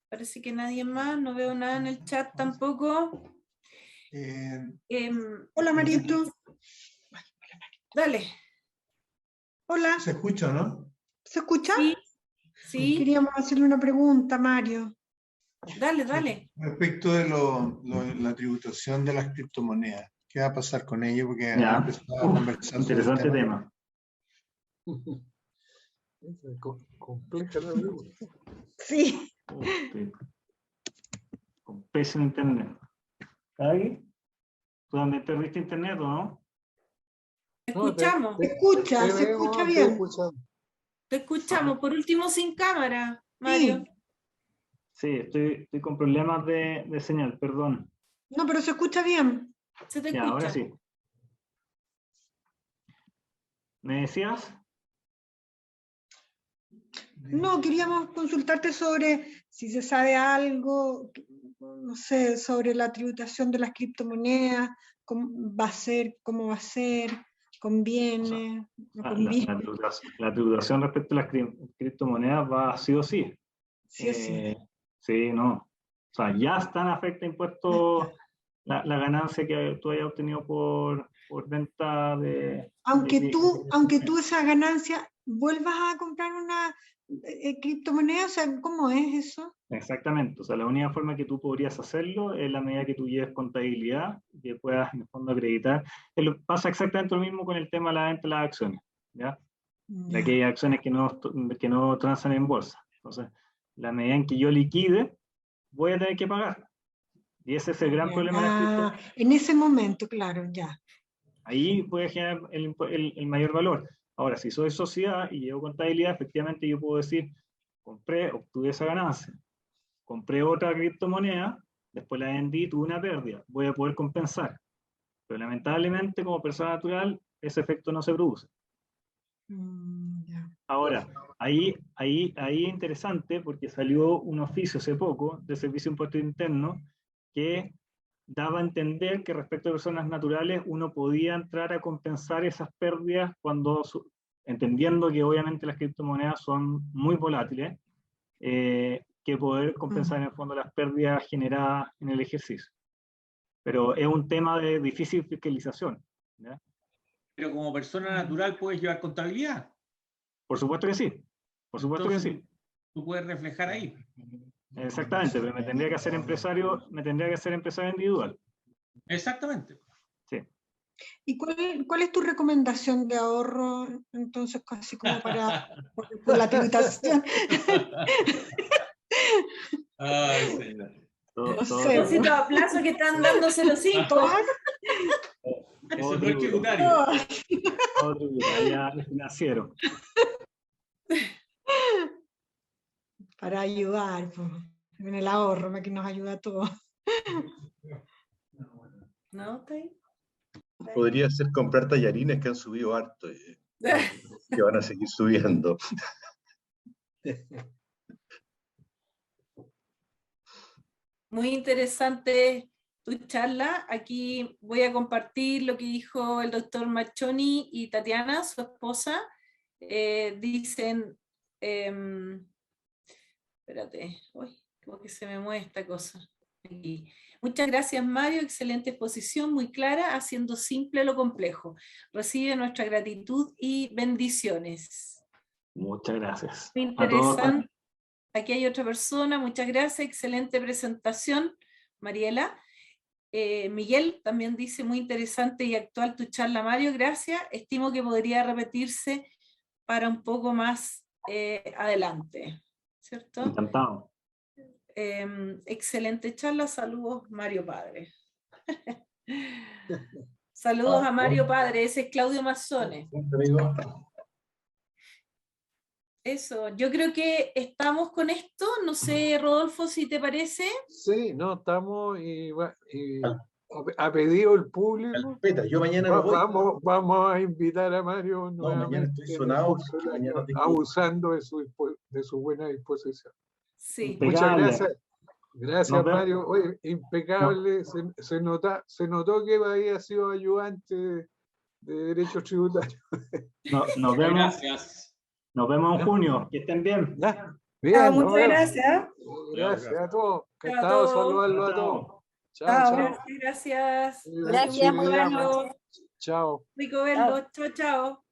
Speaker 3: Parece que nadie más, no veo nada en el chat tampoco.
Speaker 11: Hola, Marito.
Speaker 3: Dale.
Speaker 11: Hola.
Speaker 12: ¿Se escucha, no?
Speaker 11: ¿Se escucha?
Speaker 3: Sí. Sí.
Speaker 11: Queríamos hacerle una pregunta, Mario.
Speaker 3: Dale, dale.
Speaker 12: Respecto de la tributación de las criptomonedas, ¿qué va a pasar con ello? Porque han
Speaker 2: Ya.
Speaker 12: empezado a conversar sobre el
Speaker 2: Interesante tema.
Speaker 1: Compleja la pregunta.
Speaker 11: Sí.
Speaker 2: Con pésimo internet. ¿Ahí? ¿Tú también perdiste internet o no?
Speaker 3: Te escuchamos.
Speaker 11: Se escucha bien.
Speaker 3: Te escuchamos. Por último, sin cámara, Mario.
Speaker 2: Sí, estoy con problemas de señal, perdón.
Speaker 11: No, pero se escucha bien.
Speaker 3: Se te
Speaker 2: Ya,
Speaker 3: escucha.
Speaker 2: ahora sí. ¿Me decías?
Speaker 11: No, queríamos consultarte sobre si se sabe algo, no sé, sobre la tributación de las criptomonedas, cómo va a ser, conviene, no conviene.
Speaker 2: La tributación respecto a las criptomonedas va sí o sí.
Speaker 11: Sí o sí.
Speaker 2: Sí, no. O sea, ya están afecta impuestos la ganancia que tú hayas obtenido por venta de...
Speaker 11: Aunque tú esa ganancia vuelvas a comprar una criptomoneda, o sea, ¿cómo es eso?
Speaker 2: Exactamente, o sea, la única forma que tú podrías hacerlo es la medida que tú lleves contabilidad, que puedas en el fondo acreditar. Pasa exactamente lo mismo con el tema de la venta de las acciones, ¿ya? De aquellas acciones que no transan en bolsa. Entonces, la medida en que yo liquide, voy a tener que pagar. Y ese es el gran problema de las criptomonedas.
Speaker 11: En ese momento, claro, ya.
Speaker 2: Ahí puede generar el mayor valor. Ahora, si soy sociedad y llevo contabilidad, efectivamente yo puedo decir, obtuve esa ganancia, compré otra criptomoneda, después la vendí, tuve una pérdida, voy a poder compensar. Pero lamentablemente, como persona natural, ese efecto no se produce. Ahora, ahí es interesante porque salió un oficio hace poco del Servicio de Impuestos Internos que daba a entender que respecto a personas naturales uno podía entrar a compensar esas pérdidas entendiendo que obviamente las criptomonedas son muy volátiles, que poder compensar en el fondo las pérdidas generadas en el ejercicio. Pero es un tema de difícil fiscalización, ¿ya?
Speaker 7: Pero como persona natural puedes llevar contabilidad.
Speaker 2: Por supuesto que sí. Por supuesto que sí.
Speaker 7: Tú puedes reflejar ahí.
Speaker 2: Exactamente, pero me tendría que hacer empresario individual.
Speaker 7: Exactamente.
Speaker 2: Sí.
Speaker 11: ¿Y cuál es tu recomendación de ahorro, entonces, casi como por la tributación?
Speaker 7: Ay, señor.
Speaker 11: No sé.
Speaker 3: Depósito a plazo que están dando 0,5.
Speaker 7: Eso no es tributario.
Speaker 2: Todo tributario, financiero.
Speaker 11: Para ayudar, pues, en el ahorro, que nos ayuda a todos.
Speaker 3: ¿No?
Speaker 13: Podría ser comprar tallarines que han subido harto, que van a seguir subiendo.
Speaker 3: Muy interesante tu charla. Aquí voy a compartir lo que dijo el doctor Machoni y Tatiana, su esposa. Dicen, espérate, uy, como que se me mueve esta cosa. Aquí. Muchas gracias, Mario, excelente exposición, muy clara, haciendo simple lo complejo. Recibe nuestra gratitud y bendiciones.
Speaker 2: Muchas gracias.
Speaker 3: Muy interesante. Aquí hay otra persona, muchas gracias, excelente presentación, Mariela. Miguel también dice, muy interesante y actual tu charla, Mario, gracias. Estimo que podría repetirse para un poco más adelante, ¿cierto?
Speaker 2: Encantado.
Speaker 3: Excelente charla, saludos Mario Padre. Saludos a Mario Padre, ese es Claudio Mazzone. Eso, yo creo que estamos con esto, no sé, Rodolfo, si te parece.
Speaker 1: Sí, no, estamos y ha pedido el público.
Speaker 13: Carpeta, yo mañana no voy.
Speaker 1: Vamos a invitar a Mario nuevamente.
Speaker 13: Mañana estoy sonado porque mañana tengo...
Speaker 1: abusando de su buena disposición.
Speaker 3: Sí.
Speaker 1: Muchas gracias. Gracias, Mario. Oye, impecable.
Speaker 2: No.
Speaker 1: Se notó que había sido ayudante de derechos tributarios.
Speaker 2: Nos vemos.
Speaker 7: Gracias.
Speaker 2: Nos vemos en junio. Que estén bien.
Speaker 1: Bien,
Speaker 9: muchas gracias.
Speaker 1: Gracias a todos. Encantado de saludarlo a todos. Chao.
Speaker 3: Gracias.
Speaker 5: Gracias, muy bueno.
Speaker 1: Chao.
Speaker 3: Rico verlo. Chao, chao.